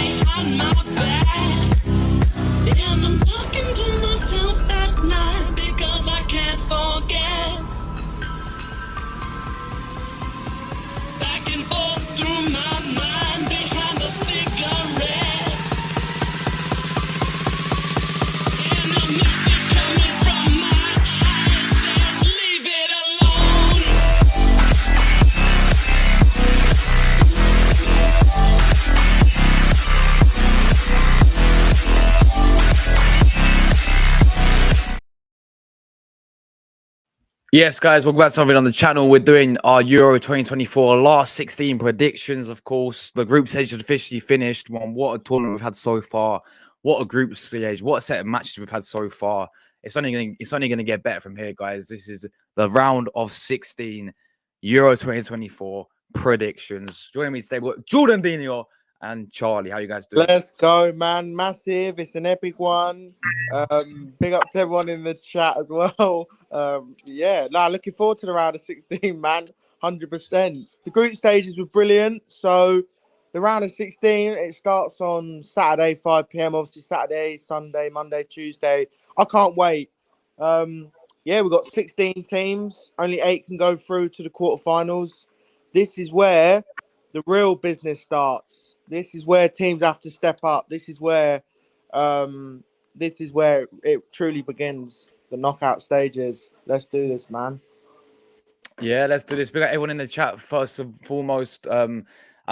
behind my back. And I'm talking to myself at night because I can't forget. Back and forth through my mind behind a cigarette. And a message coming from my eyes says, leave it alone. Yes, guys, welcome back to something on the channel. We're doing our Euro 2024 last 16 predictions, of course. The group stage is officially finished. What a tournament we've had so far. What a group stage. What a set of matches we've had so far. It's only going to get better from here, guys. This is the round of 16 Euro 2024 predictions. Joining me today, we've got Jordan Dino and Charlie. How you guys doing? Let's go, man. Massive. It's an epic one. Big up to everyone in the chat as well. Looking forward to the round of 16, man. 100%. The group stages were brilliant. So the round of 16, it starts on Saturday, 5 p.m. Obviously, Saturday, Sunday, Monday, Tuesday. I can't wait. We've got 16 teams. Only 8 can go through to the quarterfinals. This is where the real business starts. This is where teams have to step up. This is where it truly begins. The knockout stages. Let's do this, man. Yeah, let's do this. We got everyone in the chat first and foremost. I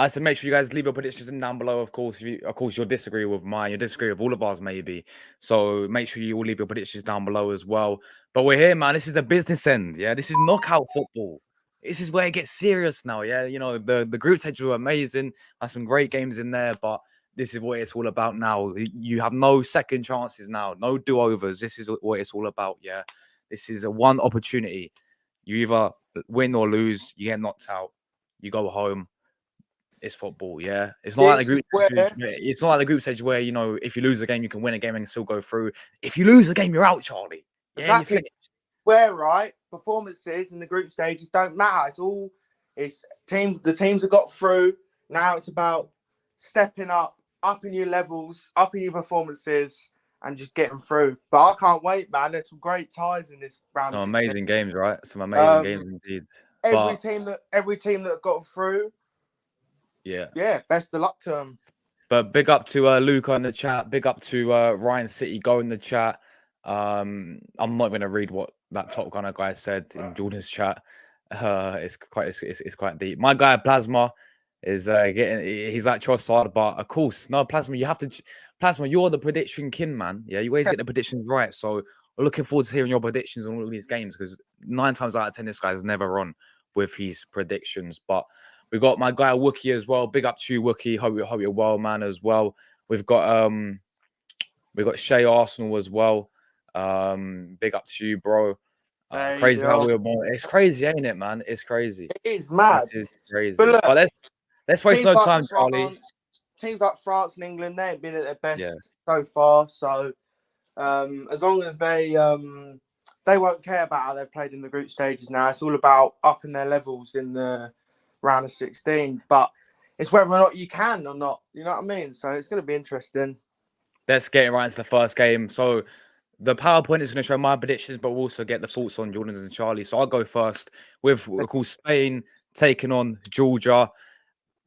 said make sure you guys leave your predictions down below. Of course, you'll disagree with mine. You disagree with all of ours, maybe. So make sure you all leave your predictions down below as well. But we're here, man. This is a business end. Yeah, this is knockout football. This is where it gets serious now. Yeah, you know the group stages were amazing. There's some great games in there, but this is what it's all about now. You have no second chances now, no do-overs. This is what it's all about. Yeah, this is a one opportunity. You either win or lose, you get knocked out, you go home. It's football, yeah. It's not like the group stage. It's not like the group stage where, you know, if you lose a game, you can win a game and still go through. If you lose a game, you're out, Charlie. Yeah, exactly. Where right performances in the group stages don't matter. The teams have got through. Now it's about stepping up in your levels, up in your performances, and just getting through. But I can't wait, man. There's some great ties in this round. Some amazing games, right? Some amazing games indeed. Every team that got through. Yeah. Best of luck to them. But big up to Luca in the chat. Big up to Ryan City Go in the chat. I'm not going to read what that Top Gunner guy said in Jordan's chat. It's quite deep. My guy Plasma is he's at your side, but of course, no, Plasma, Plasma, you're the prediction king, man. Yeah, you always get the predictions right. So we're looking forward to hearing your predictions on all these games because 9 times out of 10, this guy's never on with his predictions. But we've got my guy Wookie as well. Big up to you, Wookie. Hope you're well, man, as well. We've got Shea Arsenal as well. Big up to you, bro. Crazy how we're born. It's crazy, ain't it, man? It's crazy. It is mad. It is crazy. But look, let's waste no time, Charlie. Teams like France and England, they've been at their best so far. So as long as they won't care about how they've played in the group stages now. It's all about upping their levels in the round of 16. But it's whether or not you can or not. You know what I mean? So it's going to be interesting. Let's get right into the first game. So the PowerPoint is going to show my predictions, but we'll also get the thoughts on Jordan's and Charlie. So I'll go first with, of course, Spain taking on Georgia.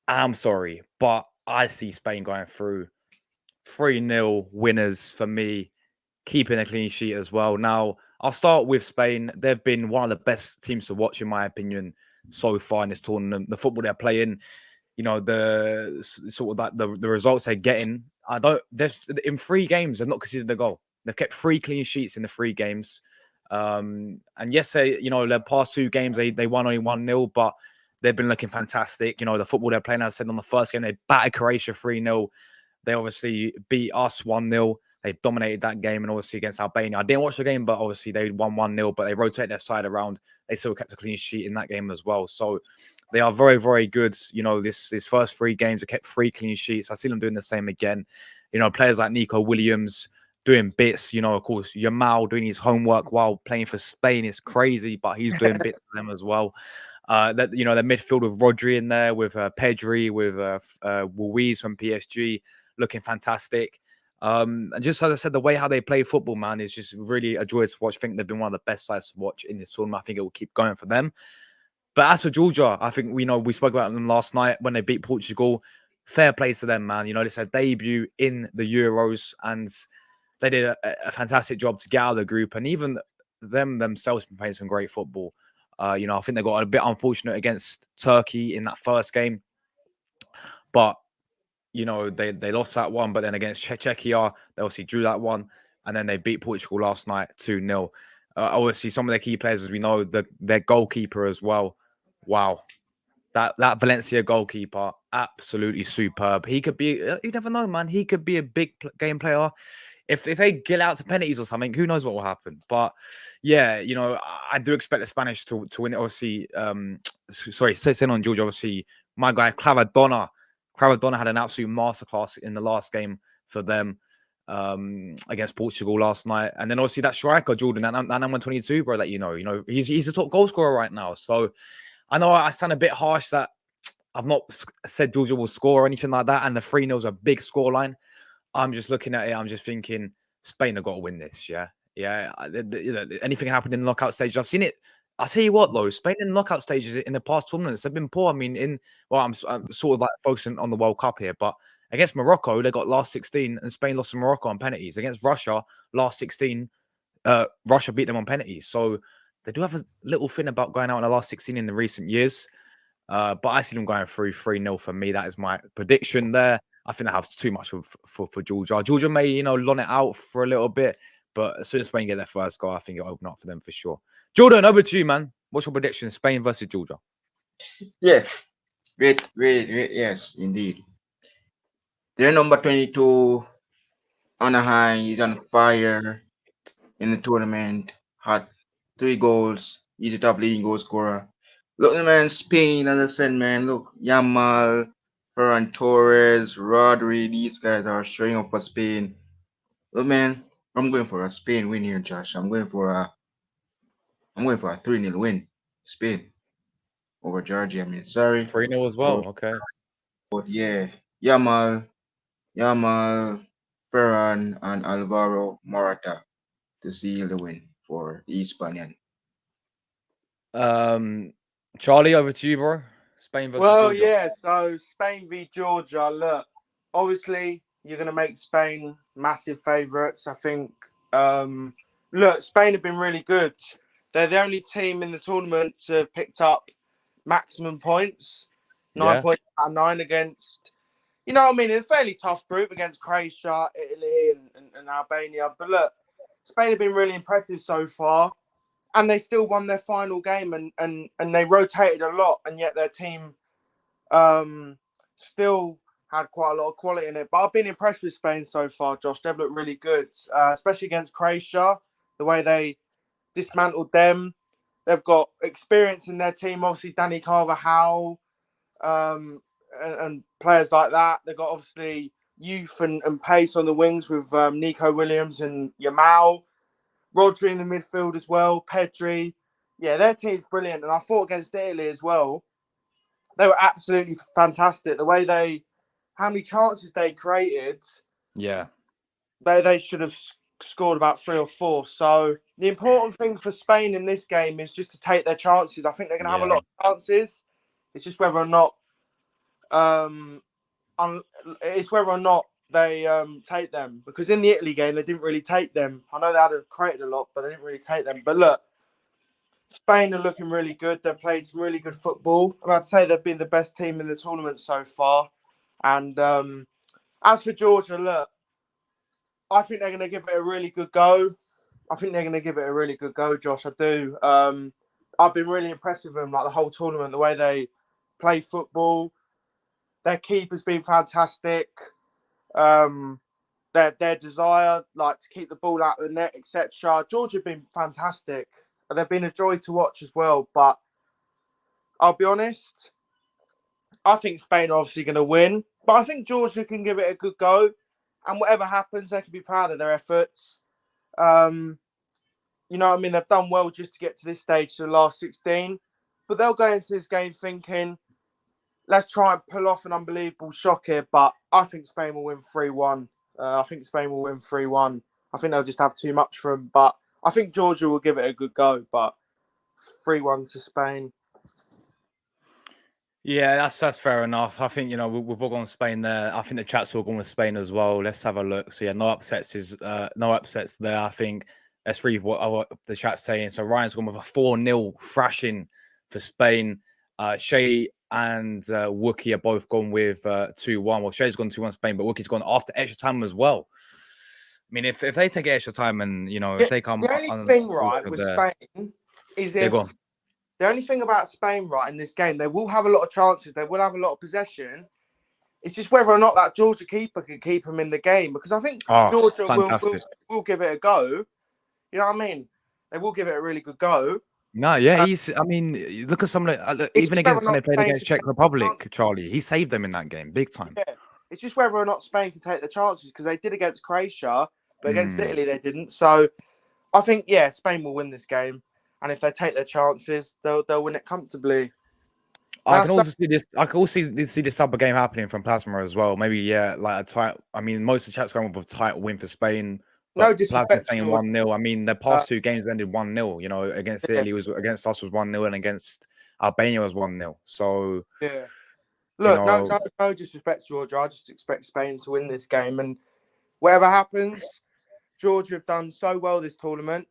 I'm sorry, but I see Spain going through 3-0 winners for me, keeping a clean sheet as well. Now, I'll start with Spain. They've been one of the best teams to watch, in my opinion, so far in this tournament. The football they're playing, you know, the sort of like the results they're getting. In 3 games, they've not conceded a goal. They've kept 3 clean sheets in the 3 games. And yes, their past 2 games, they won only 1-0, but they've been looking fantastic. You know, the football they're playing, as I said, on the first game, they battered Croatia 3-0. They obviously beat us 1-0. They dominated that game, and obviously against Albania. I didn't watch the game, but obviously they won 1-0, but they rotated their side around. They still kept a clean sheet in that game as well. So they are very, very good. You know, this first 3 games, they kept 3 clean sheets. I see them doing the same again. You know, players like Nico Williams doing bits. You know, of course, Yamal doing his homework while playing for Spain is crazy, but he's doing bits for them as well. That, you know, the midfield with Rodri in there, with Pedri, with Luiz from PSG, looking fantastic. And just as I said, the way how they play football, man, is just really a joy to watch. I think they've been one of the best sides to watch in this tournament. I think it will keep going for them. But as for Georgia, I think we spoke about them last night when they beat Portugal. Fair play to them, man. It's their debut in the Euros, and they did a fantastic job to get out of the group. And even themselves been playing some great football. I think they got a bit unfortunate against Turkey in that first game, but they lost that one. But then against Czechia, they obviously drew that one, and then they beat Portugal last night 2-0. Obviously, some of their key players, as we know, their goalkeeper as well. Wow, that Valencia goalkeeper, absolutely superb. He could be, you never know, man. He could be a big game player. If they get out to penalties or something, who knows what will happen? But yeah, I do expect the Spanish to win it. Obviously, saying on Georgia, obviously, my guy Cravadonna had an absolute masterclass in the last game for them against Portugal last night. And then obviously that striker, Jordan, that number 22, bro, he's the top goal scorer right now. So I know I sound a bit harsh that I've not said Georgia will score or anything like that. And the 3-0 is a big scoreline. I'm just looking at it. I'm just thinking Spain have got to win this. Yeah. Anything happened in the knockout stage. I've seen it. I'll tell you what, though, Spain in the knockout stages in the past tournaments have been poor. I mean, I'm sort of like focusing on the World Cup here, but against Morocco, they got last 16 and Spain lost to Morocco on penalties. Against Russia, last 16, Russia beat them on penalties. So they do have a little thing about going out in the last 16 in the recent years. But I see them going through 3-0 for me. That is my prediction there. I think I have too much for Georgia. Georgia may, lon it out for a little bit, but as soon as Spain get their first goal, I think it'll open up for them for sure. Jordan, over to you, man. What's your prediction? Spain versus Georgia. Yes. Wait. Yes, indeed. Their number 22, Anaheim, is on fire in the tournament. Had 3 goals. He's the top leading goal scorer. Look, man, Spain, as I said, man. Look, Yamal, Ferran Torres, Rodri, these guys are showing up for Spain. Look, man, I'm going for a Spain win here, Josh. I'm going for a 3-0 win. Spain over Georgia. I mean, sorry. 3-0 as well. Okay. But yeah, Yamal, Ferran, and Alvaro Morata to seal the win for the Hispanian. Charlie, over to you, bro. Spain versus Well, Georgia. yeah, so Spain v Georgia. Look, obviously, you're going to make Spain massive favourites. I think, look, Spain have been really good. They're the only team in the tournament to have picked up maximum points. 9 points out of 9 against, a fairly tough group against Croatia, Italy, and Albania. But look, Spain have been really impressive so far. And they still won their final game and they rotated a lot. And yet their team still had quite a lot of quality in it. But I've been impressed with Spain so far, Josh. They've looked really good, especially against Croatia, the way they dismantled them. They've got experience in their team, obviously Dani Carvajal and players like that. They've got obviously youth and pace on the wings with Nico Williams and Yamal. Rodri in the midfield as well, Pedri. Yeah, their team's brilliant. And I thought against Italy as well, they were absolutely fantastic. The way how many chances they created. Yeah. They should have scored about 3 or 4. So the important thing for Spain in this game is just to take their chances. I think they're going to have a lot of chances. It's just whether or not they take them, because in the Italy game they didn't really take them. I know they had created a lot, but they didn't really take them. But look, Spain are looking really good. They've played some really good football, and I'd say they've been the best team in the tournament so far. And as for Georgia, look, I think they're going to give it a really good go. Josh. I do. I've been really impressed with them, like the whole tournament, the way they play football. Their keeper's been fantastic. Their desire, like to keep the ball out of the net, etc. Georgia have been fantastic. They've been a joy to watch as well. But I'll be honest, I think Spain are obviously going to win. But I think Georgia can give it a good go. And whatever happens, they can be proud of their efforts. They've done well just to get to this stage, to the last 16. But they'll go into this game thinking, let's try and pull off an unbelievable shock here. But I think Spain will win 3-1. I think Spain will win 3-1. I think they'll just have too much for them. But I think Georgia will give it a good go. But 3-1 to Spain. Yeah, that's fair enough. I think, we've all gone Spain there. I think the chat's all gone with Spain as well. Let's have a look. So yeah, no upsets there. I think let's read what the chat's saying. So Ryan's gone with a 4-0 thrashing for Spain. Shay and Wookie are both gone with 2-1. Well, Shay's gone 2-1 Spain, but Wookie's gone after extra time as well. I mean, if they take extra time and if they come, the only thing right with Spain is the only thing about Spain, right, in this game, they will have a lot of chances. They will have a lot of possession. It's just whether or not that Georgia keeper can keep them in the game. Because I think Georgia will give it a go. You know what I mean? They will give it a really good go. No, yeah, look at some of the, even against when they played against Czech Republic, Charlie, he saved them in that game, big time. Yeah, it's just whether or not Spain can take the chances because they did against Croatia, but against Italy they didn't. So I think, Spain will win this game. And if they take their chances, they'll win it comfortably. I can also see this type of game happening from Plasma as well. Maybe like a tight. I mean, most of the chat's going with a tight win for Spain. No disrespect. Saying 1-0. I mean, the past 2 games ended 1-0. Against Italy was against us was 1-0, and against Albania was 1-0. So look, no disrespect, Georgia. I just expect Spain to win this game, and whatever happens, Georgia have done so well this tournament.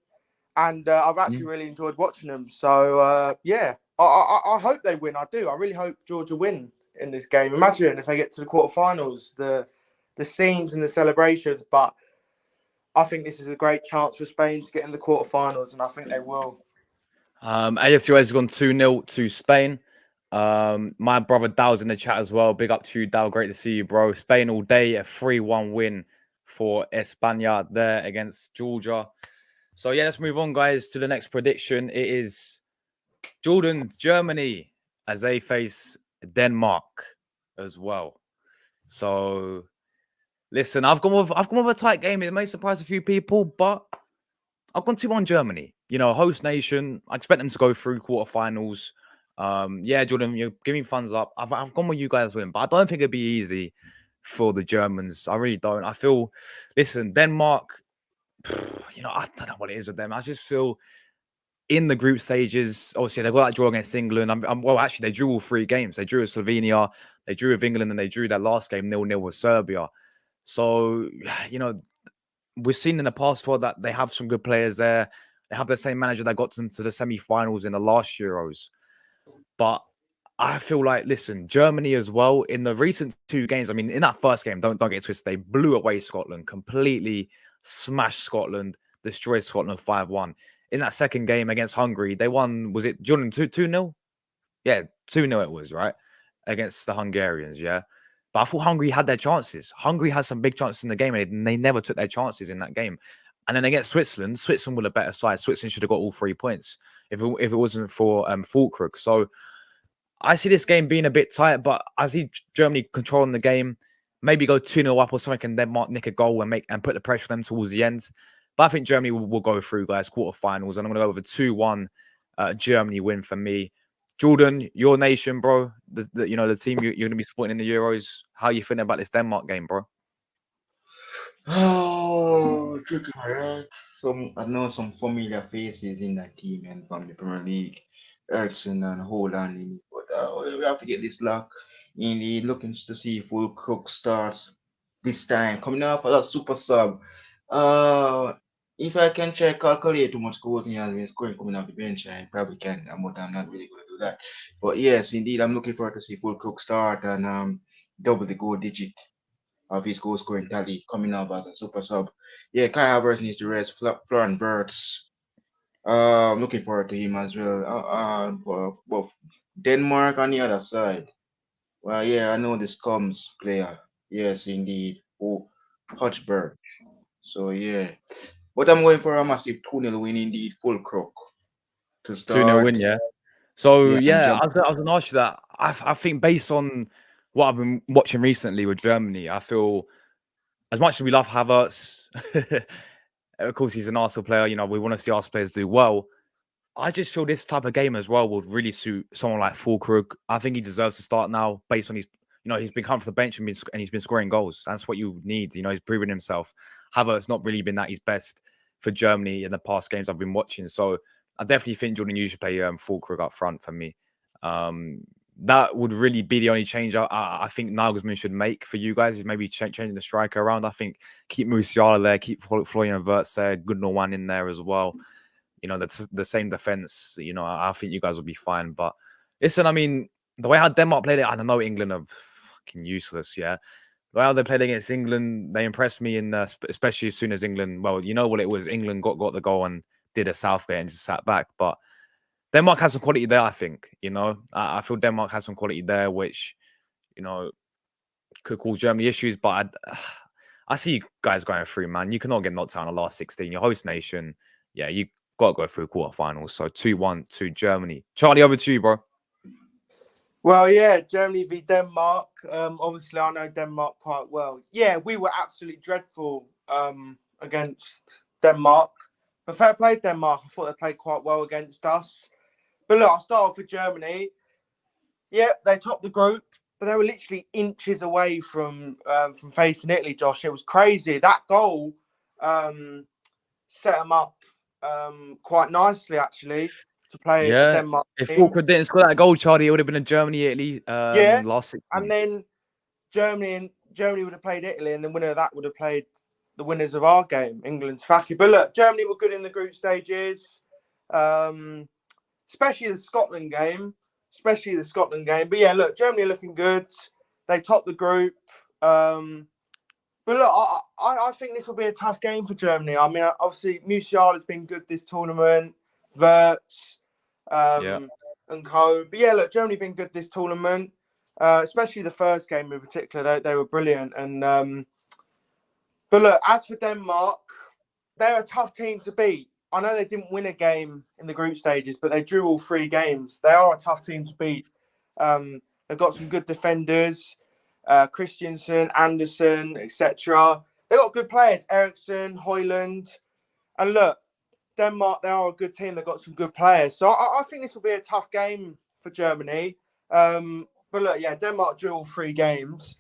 And I've actually really enjoyed watching them. So, I hope they win. I do. I really hope Georgia win in this game. Imagine if they get to the quarterfinals, the scenes and the celebrations. But I think this is a great chance for Spain to get in the quarterfinals, and I think they will. AFC has gone 2-0 to Spain. My brother Dow's in the chat as well. Big up to you, Dow. Great to see you, bro. Spain all day. A 3-1 win for España there against Georgia. So, let's move on, guys, to the next prediction. It is Jordan's Germany as they face Denmark as well. So, listen, I've gone with a tight game. It may surprise a few people, but I've gone 2-1 Germany. Host nation. I expect them to go through quarterfinals. Jordan, give me thumbs up. I've gone with you guys win, but I don't think it'd be easy for the Germans. I really don't. I feel, listen, Denmark. I don't know what it is with them. I just feel in the group stages, obviously they've got that draw against England. Actually, they drew all 3 games. They drew with Slovenia, they drew with England, and they drew that last game 0-0 with Serbia. So, we've seen in the past that they have some good players there. They have the same manager that got them to the semi-finals in the last Euros. But I feel like, listen, Germany as well, in the recent 2 games, I mean, in that first game, don't get twisted, they blew away Scotland, completely smashed Scotland, destroyed Scotland 5-1. In that second game against Hungary, they won, was it Jordan 2-0? Yeah, 2-0 it was, right? Against the Hungarians, yeah. But I thought Hungary had their chances. Hungary had some big chances in the game, and they never took their chances in that game. And then against Switzerland were a better side. Switzerland should have got all 3 points if it wasn't for Fulkrug. So I see this game being a bit tight, but I see Germany controlling the game. Maybe go 2-0 up or something, and Denmark nick a goal and put the pressure on them towards the end. But I think Germany will go through, guys, quarterfinals. And I'm going to go with a 2-1 Germany win for me. Jordan, your nation, bro. The team you're going to be supporting in the Euros. How are you feeling about this Denmark game, bro? Oh, tricky, right? I know some familiar faces in that team and from the Premier League, Eriksen and Holland. But we have to get this luck. Indeed, looking to see if Fulkrug starts this time. Coming off of that super sub. If I can calculate how much goals he has been scoring coming off the bench, I probably can, but I'm not really going to do that. But yes, indeed, I'm looking forward to see Fulkrug start and double the goal digit of his goal scoring tally coming off as a super sub. Yeah, Kai Havertz needs to rest. Florian Wirtz. I'm looking forward to him as well. For both Denmark on the other side. Well, yeah, I know this comes player. Yes, indeed. Oh, Hotspur. So yeah. But I'm going for a massive 2-0 win indeed, Fulkrug to start. 2-0 win, yeah. So Yeah, I was going to ask you that. I think based on what I've been watching recently with Germany, I feel as much as we love Havertz, of course he's an Arsenal player. We want to see Arsenal players do well. I just feel this type of game as well would really suit someone like Fulkrug. I think he deserves to start now based on his, he's been coming for the bench and he's been scoring goals. That's what you need. He's proven himself. Havertz not really been at his best for Germany in the past games I've been watching. So I definitely think Jordan, you should play Fulkrug up front for me. That would really be the only change I think Nagelsmann should make for you guys is maybe changing the striker around. I think keep Musiala there, keep Florian Wirtz there, Gundogan in there as well. That's the same defense. I think you guys will be fine. But listen, I mean, the way how Denmark played it, I don't know, England are fucking useless. Yeah, the way how they played against England, they impressed me. Especially as soon as England, well, you know what it was. England got the goal and did a Southgate and just sat back. But Denmark has some quality there. I think. I feel Denmark has some quality there, which could cause Germany issues. But I see you guys going through, man. You cannot get knocked out in the last 16. Your host nation, yeah, you got to go through quarterfinals. So 2-1 to Germany. Charlie, over to you, bro. Well, yeah, Germany v Denmark. Obviously, I know Denmark quite well. Yeah, we were absolutely dreadful against Denmark. But fair play, Denmark. I thought they played quite well against us. But look, I'll start off with Germany. Yeah, they topped the group, but they were literally inches away from facing Italy, Josh. It was crazy. That goal set them up quite nicely, actually, to play the Denmark if team. Fulkrug didn't score that goal, Charlie, it would have been a Germany-Italy last 16. And then Germany would have played Italy, and the winner of that would have played the winners of our game, England's Faki. But look, Germany were good in the group stages, especially the Scotland game. But yeah, look, Germany are looking good. They topped the group. But look, I think this will be a tough game for Germany. I mean, obviously, Musiala has been good this tournament. Wirtz and co. But yeah, look, Germany been good this tournament, especially the first game in particular. They were brilliant. And but look, as for Denmark, they're a tough team to beat. I know they didn't win a game in the group stages, but they drew all 3 games. They are a tough team to beat. They've got some good defenders. Christensen, Anderson, etc. They've got good players, Eriksson, Højlund. And look, Denmark, they are a good team. They've got some good players. So I think this will be a tough game for Germany. But look, yeah, Denmark drew all 3 games.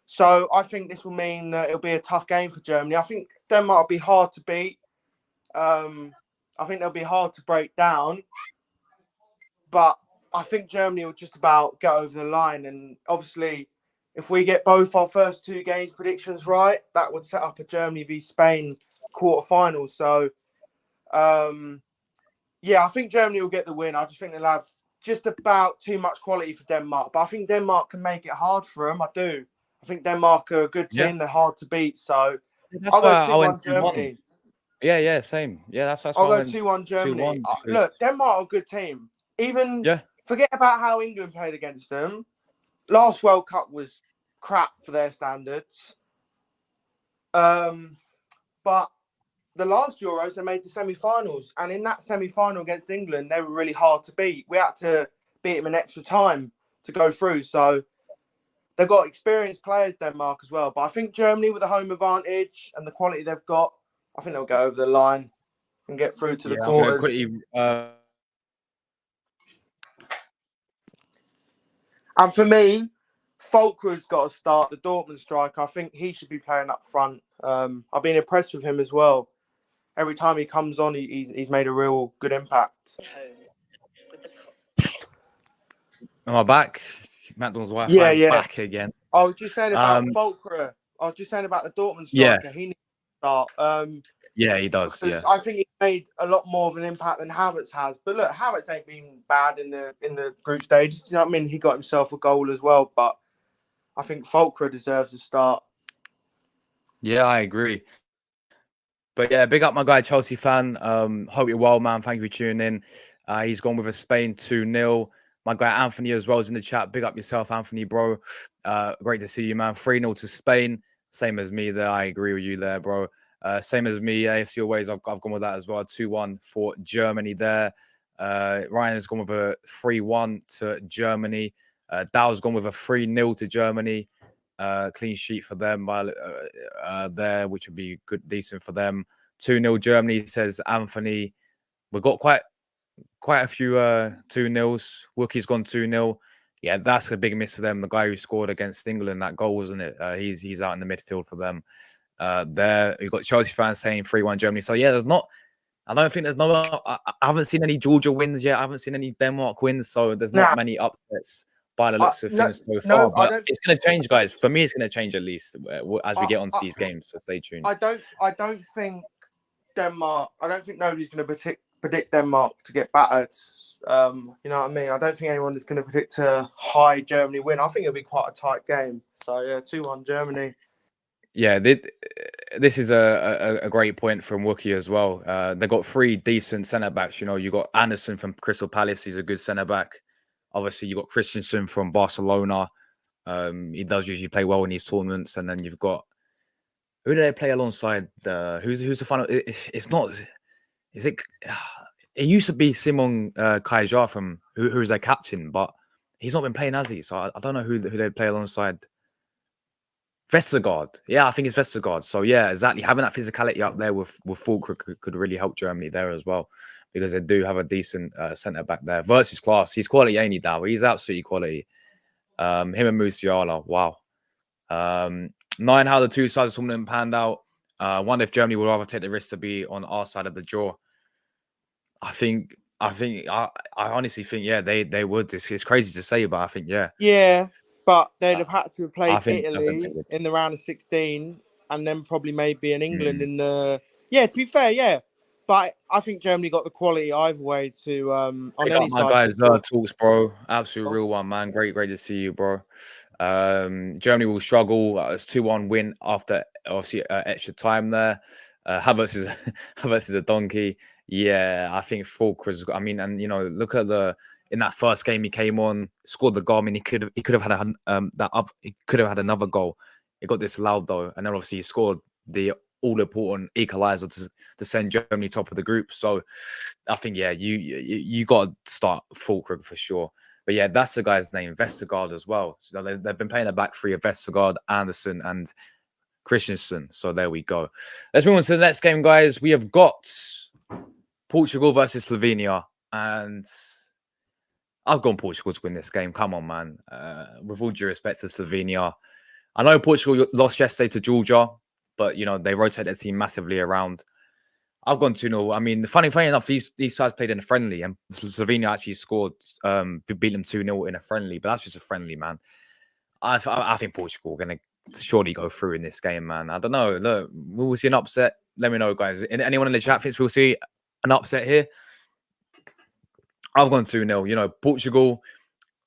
So I think this will mean that it'll be a tough game for Germany. I think Denmark will be hard to beat. I think they'll be hard to break down. But I think Germany will just about get over the line. And obviously, if we get both our first 2 games predictions right, that would set up a Germany v Spain quarterfinal. So, yeah, I think Germany will get the win. I just think they'll have just about too much quality for Denmark. But I think Denmark can make it hard for them. I do. I think Denmark are a good team. Yeah. They're hard to beat. So I'll go 2-1 Germany. Yeah, same. Yeah, that's I'll go 2-1 Germany. Look, Denmark are a good team. Even forget about how England played against them. Last World Cup was crap for their standards. But the last Euros, they made the semi-finals. And in that semi-final against England, they were really hard to beat. We had to beat them in extra time to go through. So they've got experienced players, Denmark, as well. But I think Germany, with the home advantage and the quality they've got, I think they'll go over the line and get through to the quarters. And for me, Fulkrug's got to start, the Dortmund striker. I think he should be playing up front. I've been impressed with him as well. Every time he comes on, he's made a real good impact. Am I back? McDonald's Wi-Fi yeah. Back again. I was just saying about Fulkrug. I was just saying about the Dortmund striker. He needs to start. Yeah, he does. Yeah, I think he made a lot more of an impact than Havertz has. But look, Havertz ain't been bad in the group stages. You know what I mean? He got himself a goal as well. But I think Fulkrug deserves to start. Yeah, I agree. But yeah, big up my guy, Chelsea fan. Hope you're well, man. Thank you for tuning in. He's gone with a Spain 2-0. My guy Anthony as well is in the chat. Big up yourself, Anthony, bro. Great to see you, man. 3-0 to Spain. Same as me there. I agree with you there, bro. Same as me, AFC Always. I've gone with that as well. 2-1 for Germany there. Ryan has gone with a 3-1 to Germany. Dow's gone with a 3-0 to Germany. Clean sheet for them there, which would be good, decent for them. 2-0 Germany, says Anthony. We've got quite quite a few 2-0s. Wookie's gone 2-0. Yeah, that's a big miss for them. The guy who scored against England, that goal, wasn't it? He's out in the midfield for them. There, you've got Chelsea fans saying 3-1 Germany. So yeah, I don't think there's no. I haven't seen any Georgia wins yet. I haven't seen any Denmark wins. So there's not Nah, many upsets by the looks of no, things so far. no, I But don't. it's going to change, guys. For me, it's going to change at least as we I, get on to I, these games. So stay tuned. I don't think Denmark. I don't think nobody's going to predict Denmark to get battered. You know what I mean? I don't think anyone is going to predict a high Germany win. I think it'll be quite a tight game. So yeah, 2-1 Germany. Yeah, this is a great point from Wookie as well. They got 3 decent centre backs. You know, you got Anderson from Crystal Palace. He's a good centre back. Obviously, you got Christensen from Barcelona. He does usually play well in these tournaments. And then you've got, who do they play alongside? Who's the final? It's not. Is it? It used to be Simon Kajjar from who's their captain, but he's not been playing, has he? So I don't know who they play alongside. Vestergaard. Yeah, I think it's Vestergaard. So yeah, exactly. Having that physicality up there with Fulkrug could really help Germany there as well, because they do have a decent centre back there. Versus class, he's quality, ain't he, Dow? He's absolutely quality. Him and Musiala, wow. 9, how the two sides of tournament panned out. Wonder if Germany would rather take the risk to be on our side of the draw. I honestly think, yeah, they would. It's crazy to say, but I think, yeah. Yeah, but they'd have had to have I played think they Italy would. in the round of 16 and then probably maybe in England Mm. in the... Yeah, to be fair, yeah. But I think Germany got the quality either way to on Big any up my side. guys, Talks, bro. Absolute real one, man. Great to see you, bro. Germany will struggle. It's 2-1 win after obviously extra time there. Havertz is Havertz is a donkey. Yeah, I think Fulkrug. I mean, and you know, look at in that first game he came on, scored the goal. I mean, he could have had he could have had another goal. It got disallowed though, and then obviously he scored the all important equalizer to send Germany top of the group. So I think, yeah, you got to start Fulkrug for sure. But yeah, that's the guy's name, Vestergaard as well. So they've been playing a back 3 of Vestergaard, Anderson, and Christensen. So there we go. Let's move on to the next game, guys. We have got Portugal versus Slovenia, and I've gone Portugal to win this game. Come on, man. With all due respect to Slovenia, I know Portugal lost yesterday to Georgia, but you know they rotate their team massively around. I've gone 2-0. I mean, funny enough, these sides played in a friendly, and Slovenia actually scored, beat them 2-0 in a friendly, but that's just a friendly, man. I think Portugal are going to surely go through in this game, man. I don't know. Look, will we see an upset? Let me know, guys. Anyone in the chat thinks we'll see an upset here? I've gone 2-0. You know, Portugal,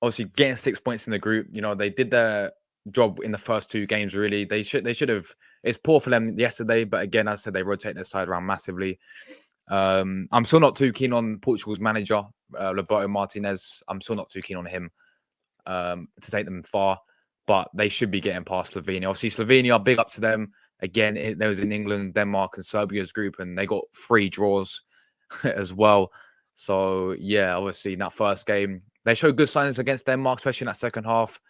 obviously getting 6 points in the group. You know, they did their job in the first 2 games, really. They should have. It's poor for them yesterday, but again, as I said, they rotate their side around massively. I'm still not too keen on Portugal's manager, Roberto Martinez. I'm still not too keen on him to take them far, but they should be getting past Slovenia. Obviously, Slovenia, big up to them. Again, there was in England, Denmark, and Serbia's group, and they got 3 draws as well. So, yeah, obviously, in that first game, they showed good signs against Denmark, especially in that second half.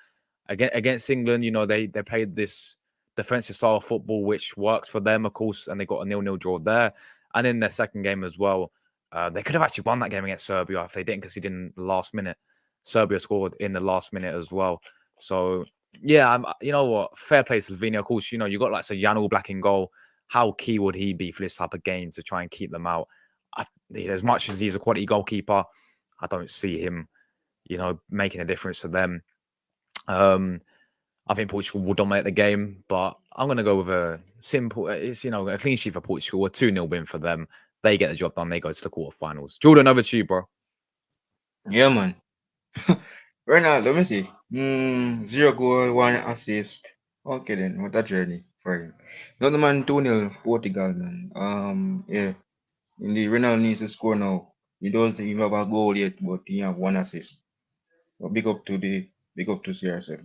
Against England, you know, they played this defensive style of football, which worked for them, of course, and they got a 0-0 draw there. And in their second game as well, they could have actually won that game against Serbia if they didn't concede in the last minute. Serbia scored in the last minute as well. So, yeah, you know what? Fair play to Slovenia. Of course, you know, you got like Jan Oblak in goal. How key would he be for this type of game to try and keep them out? As much as he's a quality goalkeeper, I don't see him, you know, making a difference for them. I think Portugal will dominate the game, but I'm going to go with a simple, it's, you know, a clean sheet for Portugal, a 2-0 win for them. They get the job done. They go to the quarterfinals. Jordan, over to you, bro. Yeah, man. Right now, let me see. 0 goal, 1 assist. Okay, then. What a journey for him. Another man, 2-0 Portugal, man. Yeah. Indeed, Ronaldo needs to score now. He doesn't even have a goal yet, but he have 1 assist. But big up to CR7.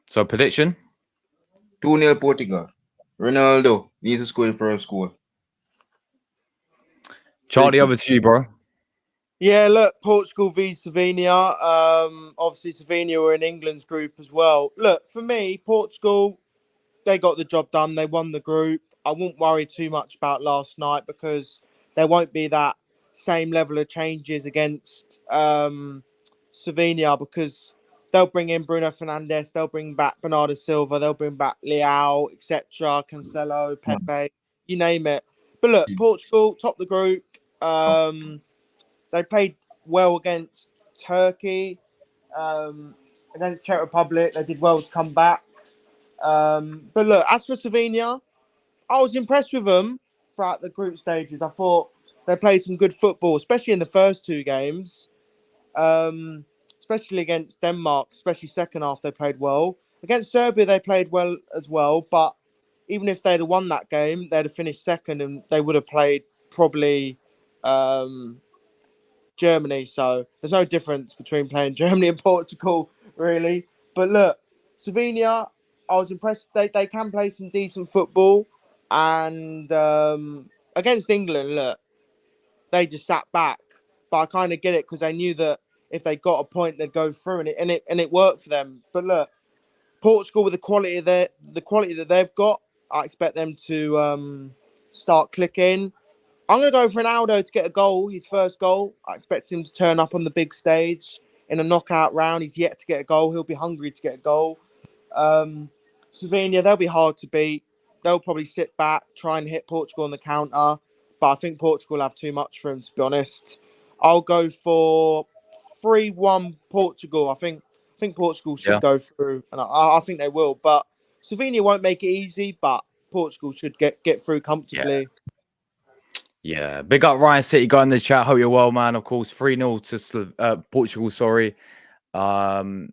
So, prediction? 2-0 Portugal. Ronaldo needs to score the first goal. Charlie, over to you, bro. Yeah, look, Portugal v Slovenia. Obviously, Slovenia were in England's group as well. Look, for me, Portugal, they got the job done. They won the group. I wouldn't worry too much about last night because there won't be that same level of changes against Slovenia, because they'll bring in Bruno Fernandes, they'll bring back Bernardo Silva, they'll bring back Leao, etc., Cancelo, Pepe, you name it. But look, Portugal top the group. They played well against Turkey, against Czech Republic. They did well to come back. But look, as for Slovenia, I was impressed with them throughout the group stages. I thought they played some good football, especially in the first two games. Especially against Denmark, especially second half, they played well. Against Serbia, they played well as well. But even if they'd have won that game, they'd have finished second, and they would have played probably Germany. So there's no difference between playing Germany and Portugal, really. But look, Slovenia, I was impressed. They can play some decent football. And against England, look, they just sat back. But I kind of get it, because they knew that if they got a point, they'd go through, and it worked for them. But look, Portugal, with the quality that they've got, I expect them to start clicking. I'm going to go for Ronaldo to get a goal, his first goal. I expect him to turn up on the big stage in a knockout round. He's yet to get a goal. He'll be hungry to get a goal. Slovenia, they'll be hard to beat. They'll probably sit back, try and hit Portugal on the counter. But I think Portugal will have too much for him, to be honest. I'll go for 3-1 Portugal. I think Portugal should go through, and I think they will. But Slovenia won't make it easy, but Portugal should get through comfortably. Yeah, big up Ryan City guy in the chat. Hope you're well, man. Of course, 3-0 to Portugal. Sorry. Zoa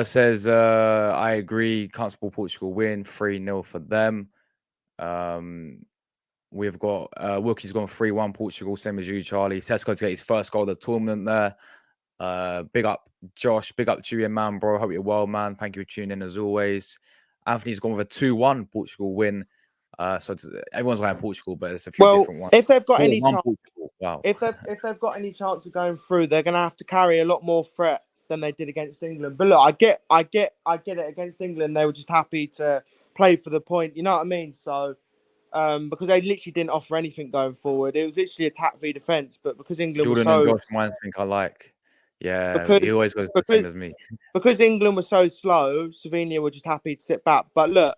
says, I agree. Comfortable Portugal win. 3-0 for them. We've got Wookie's gone 3-1 Portugal, same as you, Charlie. Sesko's got his first goal of the tournament there. Big up Josh. Big up to you, man, bro. Hope you're well, man. Thank you for tuning in as always. Anthony's gone with a 2-1 Portugal win. So everyone's going Portugal, but there's a few different ones. If they've got any chance, wow. if they've got any chance of going through, they're going to have to carry a lot more threat than they did against England. But look, I get it. Against England, they were just happy to play for the point. You know what I mean? So, because they literally didn't offer anything going forward. It was literally attack v defense. But because England Jordan was so, and Josh Mines think I like. Yeah, he always goes the same as me. Because England was so slow, Slovenia were just happy to sit back. But look,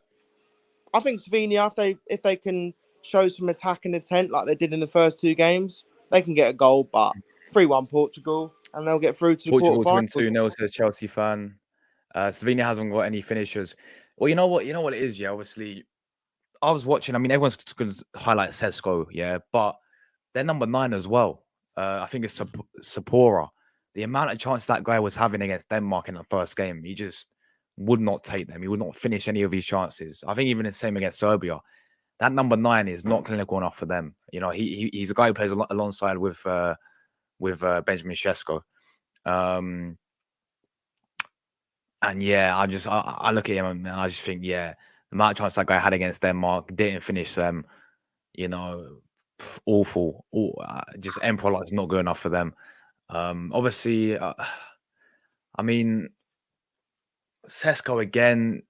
I think Slovenia, if they can show some attacking intent like they did in the first two games, they can get a goal. But 3-1 Portugal, and they'll get through to the Portugal to quarterfinals. win 2-0, says Chelsea fan. Slovenia hasn't got any finishers. Well, you know what it is, yeah. Obviously, I was watching. I mean, everyone's going to highlight Sesko, yeah, but they're number 9 as well. I think it's Sapora. The amount of chance that guy was having against Denmark in the first game, he just would not take them. He would not finish any of his chances. I think even the same against Serbia. That number 9 is not clinical enough for them. You know, he's a guy who plays alongside with Benjamin Sesko. And yeah, I look at him and I just think, yeah, the amount of chance that guy had against Denmark, didn't finish them. You know, awful. Just Emperor is not good enough for them. Obviously, I mean, Sesko again,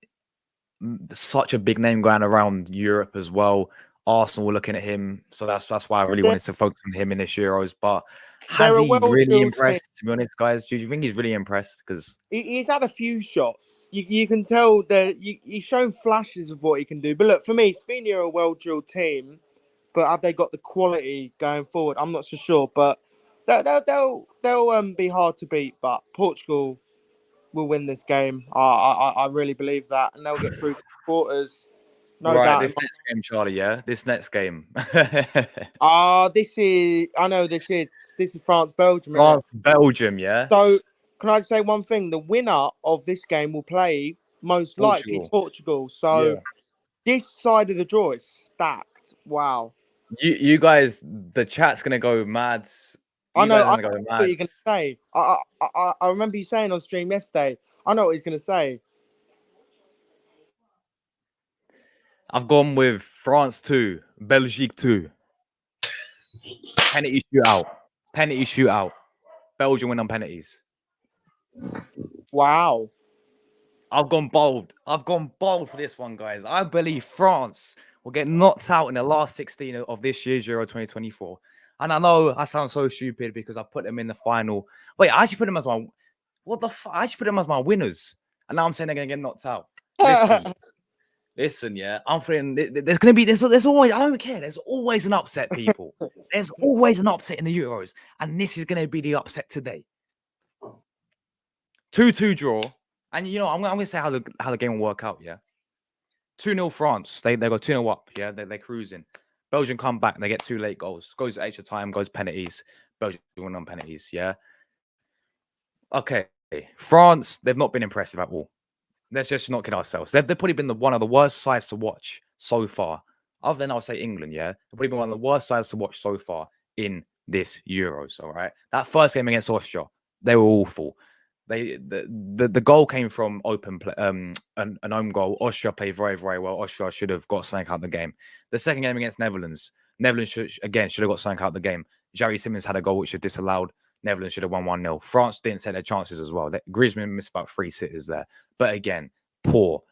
such a big name going around Europe as well. Arsenal were looking at him, so that's why I really wanted to focus on him in this Euros. But has he really impressed? To be honest, guys, do you think he's really impressed? Because he's had a few shots. You can tell that he's shown flashes of what he can do. But look, for me, Slovenia are a well-drilled team, but have they got the quality going forward? I'm not so sure, but they'll be hard to beat. But Portugal will win this game. I really believe that, and they'll get through to the quarters. No doubt. This next game, Charlie. Yeah, this next game. This is France Belgium. France Belgium. Yeah. So can I just say one thing? The winner of this game will play most likely Portugal. So this side of the draw is stacked. Wow. You guys, the chat's gonna go mad. I know what you're gonna say. I remember you saying on stream yesterday. I know what he's gonna say. I've gone with France 2, Belgique 2. Penalty shootout. Belgium win on penalties. Wow. I've gone bold for this one, guys. I believe France will get knocked out in the last 16 of this year's Euro 2024. And I know I sound so stupid because I put them in the final. Wait, I actually put them as my what the fuck? I actually put them as my winners, and now I'm saying they're gonna get knocked out. Listen, yeah, I'm feeling there's gonna be there's always I don't care. There's always an upset, people. There's always an upset in the Euros, and this is gonna be the upset today. 2-2 draw, and you know I'm gonna say how the game will work out. Yeah, 2-0 France. They go 2-0 up. Yeah, they're cruising. Belgium come back. They get 2 late goals. Goes to extra time. Goes penalties. Belgium win on penalties. Yeah. Okay, France. They've not been impressive at all. Let's just not kid ourselves. They've probably been one of the worst sides to watch so far. Other than I'll say England, yeah, they've probably been one of the worst sides to watch so far in this Euros. All right, that first game against Austria, they were awful. The goal came from open play, an own goal. Austria played very, very well. Austria should have got something out of the game. The second game against Netherlands should have got something out of the game. Jerry Simmons had a goal which was disallowed. Netherlands should have won 1-0. France didn't take their chances as well. Griezmann missed about 3 sitters there. But again, poor.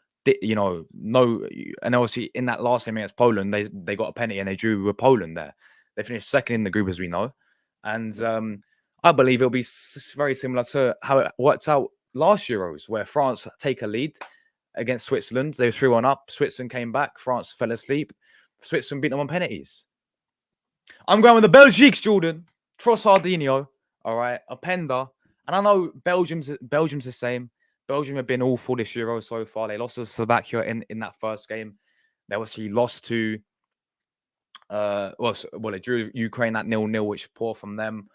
You know, no, and obviously in that last game against Poland, they got a penalty and they drew with Poland there. They finished second in the group, as we know. And I believe it'll be very similar to how it worked out last Euros, where France take a lead against Switzerland. They were 3-1 up. Switzerland came back. France fell asleep. Switzerland beat them on penalties. I'm going with the Belgiques, Jordan. Trossardinho. All right, Openda. And I know Belgium's the same. Belgium have been awful this Euro so far. They lost to Slovakia in that first game. They obviously lost to they drew Ukraine at 0-0, which is poor from them.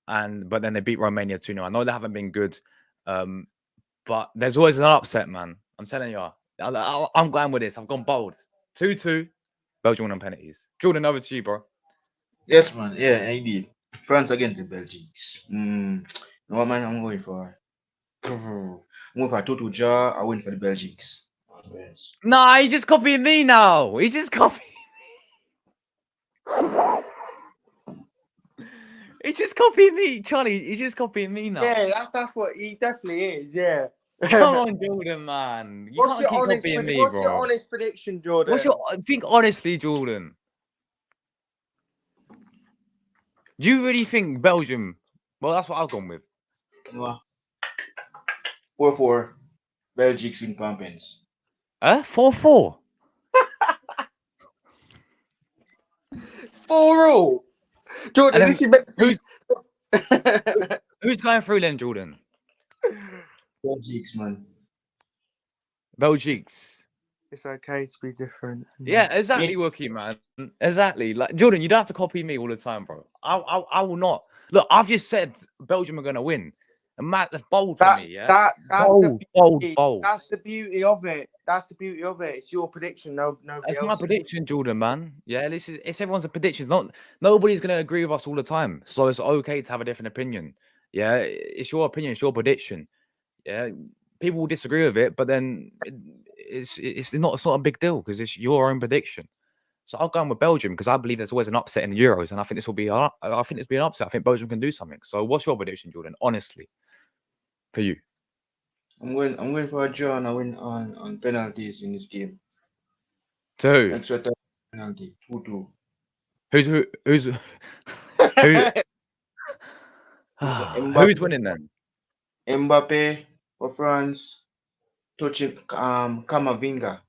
But then they beat Romania 2-0. I know they haven't been good. But there's always an upset, man. I'm telling you. I'm going with this. I've gone bold. 2-2. Belgium won on penalties. Jordan, over to you, bro. Yes, man. Yeah, indeed. France against the Belgians. No, man, I'm going for. I'm going for a 2-2 draw. I win for the Belgians. Yes. Nah, he's just copying me now. He's just copying. He's just copying me, Charlie. He's just copying me now. Yeah, that's what he definitely is. Yeah. Come on, Jordan, man. You can't keep copying me, bro. What's your honest prediction, Jordan? Think honestly, Jordan. Do you really think Belgium? Well, that's what I've gone with. 4-4. Belgians win champions. 4-4. 4-all. Jordan, And this is who's going through then, Jordan? Belgians, man. Belgiques. It's okay to be different. Yeah, exactly, Wookie, man. Exactly. Like Jordan, you don't have to copy me all the time, bro. I will not. Look, I've just said Belgium are gonna win. And Matt, that's bold for me, yeah. That's bold. That's the beauty of it. That's the beauty of it. It's your prediction. Nobody It's else. my prediction, Jordan, man. Yeah, it's everyone's prediction. Nobody's gonna agree with us all the time. So it's okay to have a different opinion. Yeah, it's your opinion, it's your prediction. Yeah, people will disagree with it, but then it's not a big deal because it's your own prediction. So I'll go on with Belgium because I believe there's always an upset in the Euros, and I think this will be. I think this will be an upset. I think Belgium can do something. So what's your prediction, Jordan? Honestly, for you. I'm going for a draw and I win on penalties in this game. To who? Extra time penalty. 2-2. Who's who's winning then? Mbappe for France. Touching Kamavinga.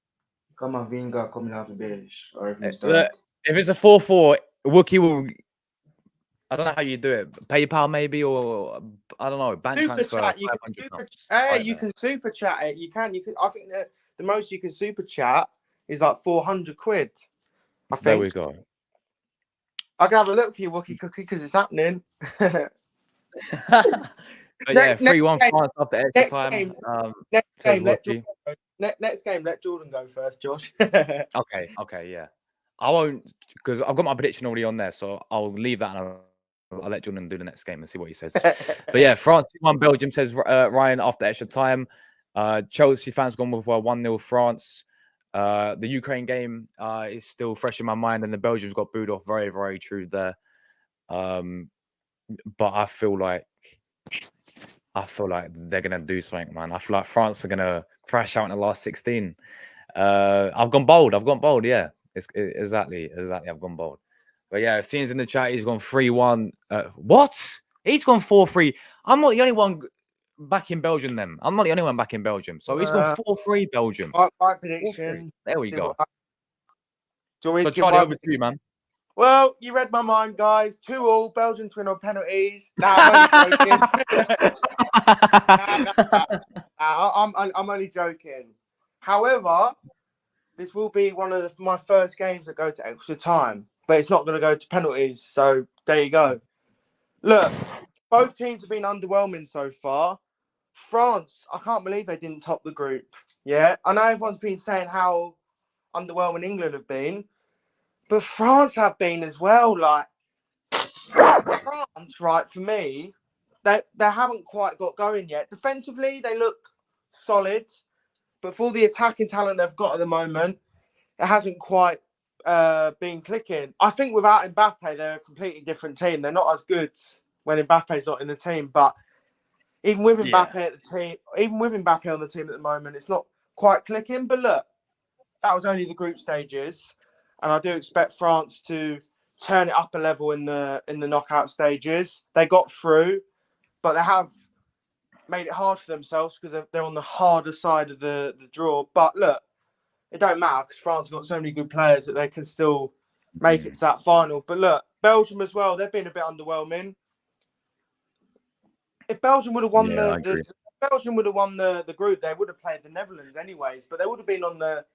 Kamavinga coming off the bench. Or if it's Look, if it's a 4-4, Wookie will. I don't know how you do it. PayPal maybe, or I don't know. Bank Super transfer. chat. You can super chat it. You can. I think the most you can super chat is like 400 quid. I think. There we go. I can have a look for you, Wookie Cookie, because it's happening. But yeah, 3-1 France after extra time. Next game, let Jordan go first, Josh. Okay, yeah. I won't, because I've got my prediction already on there, so I'll leave that and I'll let Jordan do the next game and see what he says. But yeah, France 2-1 Belgium, says Ryan after extra time. Chelsea fans gone with 1-0 France. The Ukraine game is still fresh in my mind, and the Belgians got booed off very, very true there. But I feel like they're gonna do something, man. I feel like France are gonna crash out in the last 16. I've gone bold. Yeah. Exactly. I've gone bold. But yeah, Scene's in the chat. He's gone 3-1. What? He's gone 4-3. I'm not the only one back in Belgium. Then I'm not the only one back in Belgium. So he's gone 4-3 Belgium. My 4-3. prediction. There we go. Do you want me So to give Charlie, my over to you, man. Well, you read my mind, guys. 2-2, Belgium to win on penalties. Nah, I'm only joking. I'm only joking. However, this will be one of my first games that go to extra time, but it's not going to go to penalties. So there you go. Look, both teams have been underwhelming so far. France, I can't believe they didn't top the group. Yeah, I know everyone's been saying how underwhelming England have been. But France have been as well. Like France, right, for me, they haven't quite got going yet. Defensively, they look solid, but for the attacking talent they've got at the moment, it hasn't quite been clicking. I think without Mbappe, they're a completely different team. They're not as good when Mbappe's not in the team. But even with Mbappe at the team, even with Mbappe on the team at the moment, it's not quite clicking. But look, that was only the group stages. And I do expect France to turn it up a level in the knockout stages. They got through, but they have made it hard for themselves because they're on the harder side of the draw. But look, it don't matter because France have got so many good players that they can still make it to that final. But look, Belgium as well, they've been a bit underwhelming. If Belgium would have won the group, they would have played the Netherlands anyways, but they would have been on the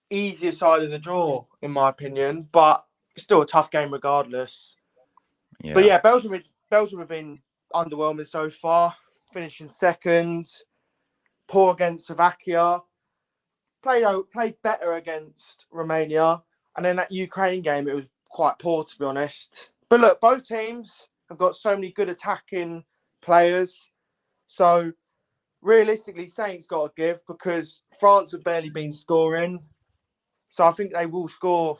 easier side of the draw, in my opinion, but it's still a tough game regardless. Yeah. But yeah, Belgium have been underwhelming so far, finishing second, poor against Slovakia, played better against Romania, and then that Ukraine game, it was quite poor, to be honest. But look, both teams have got so many good attacking players, so realistically, Saints got to give because France have barely been scoring. So I think they will score.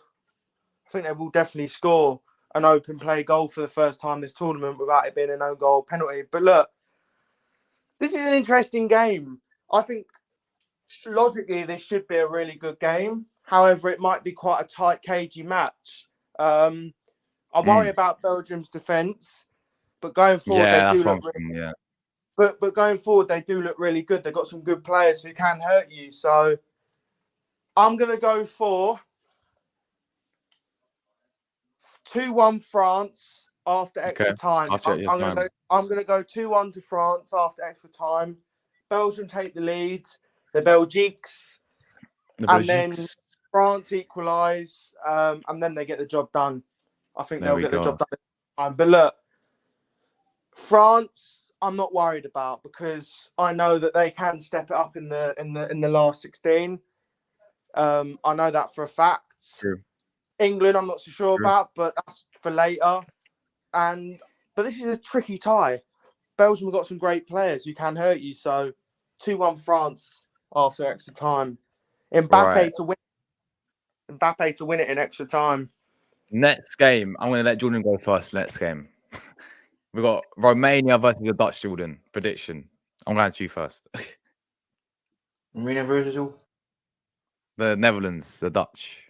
I think they will definitely score an open play goal for the first time this tournament without it being an own goal penalty. But look, this is an interesting game. I think logically this should be a really good game. However, it might be quite a tight, cagey match. I worry about Belgium's defence, but going forward they do look really. But going forward they do look really good. They've got some good players who can hurt you. So I'm going to go for 2-1 France after extra time. I'm going to go 2-1 to France after extra time. Belgium take the lead. The Belgiques. Then France equalise. And then they get the job done. I think they'll get the job done. But look, France, I'm not worried about because I know that they can step it up in the last 16. I know that for a fact. True. England, I'm not so sure about, but that's for later. But this is a tricky tie. Belgium have got some great players who can hurt you. So 2-1 France after extra time. Mbappe to win it in extra time. Next game, I'm going to let Jordan go first. Next game, we've got Romania versus the Dutch. Jordan, prediction. I'm going to you first. Romania versus who? The Netherlands, the Dutch.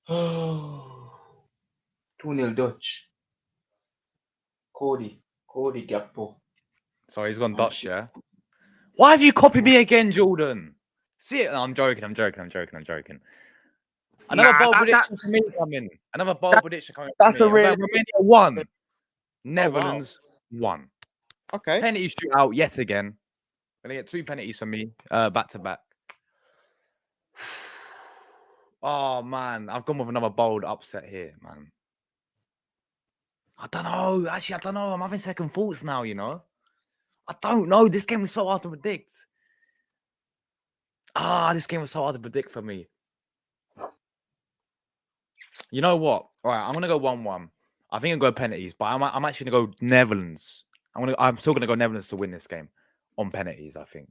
2-0 Dutch. Cody Gakpo. Sorry, he's gone Dutch, yeah? Why have you copied me again, Jordan? See it? No, I'm joking. Another bold prediction for me coming. Another bold prediction coming. That's a real. Romania 1. Netherlands 1. Okay. Penalty shootout yet again. Gonna get 2 penalties from me, back to back. Oh man, I've gone with another bold upset here, man. I don't know. Actually, I don't know. I'm having second thoughts now, you know. I don't know. This game was so hard to predict. This game was so hard to predict for me. You know what? All right, I'm gonna go 1-1. I think I'll go penalties, but I'm actually gonna go Netherlands. I'm still gonna go Netherlands to win this game on penalties, I think.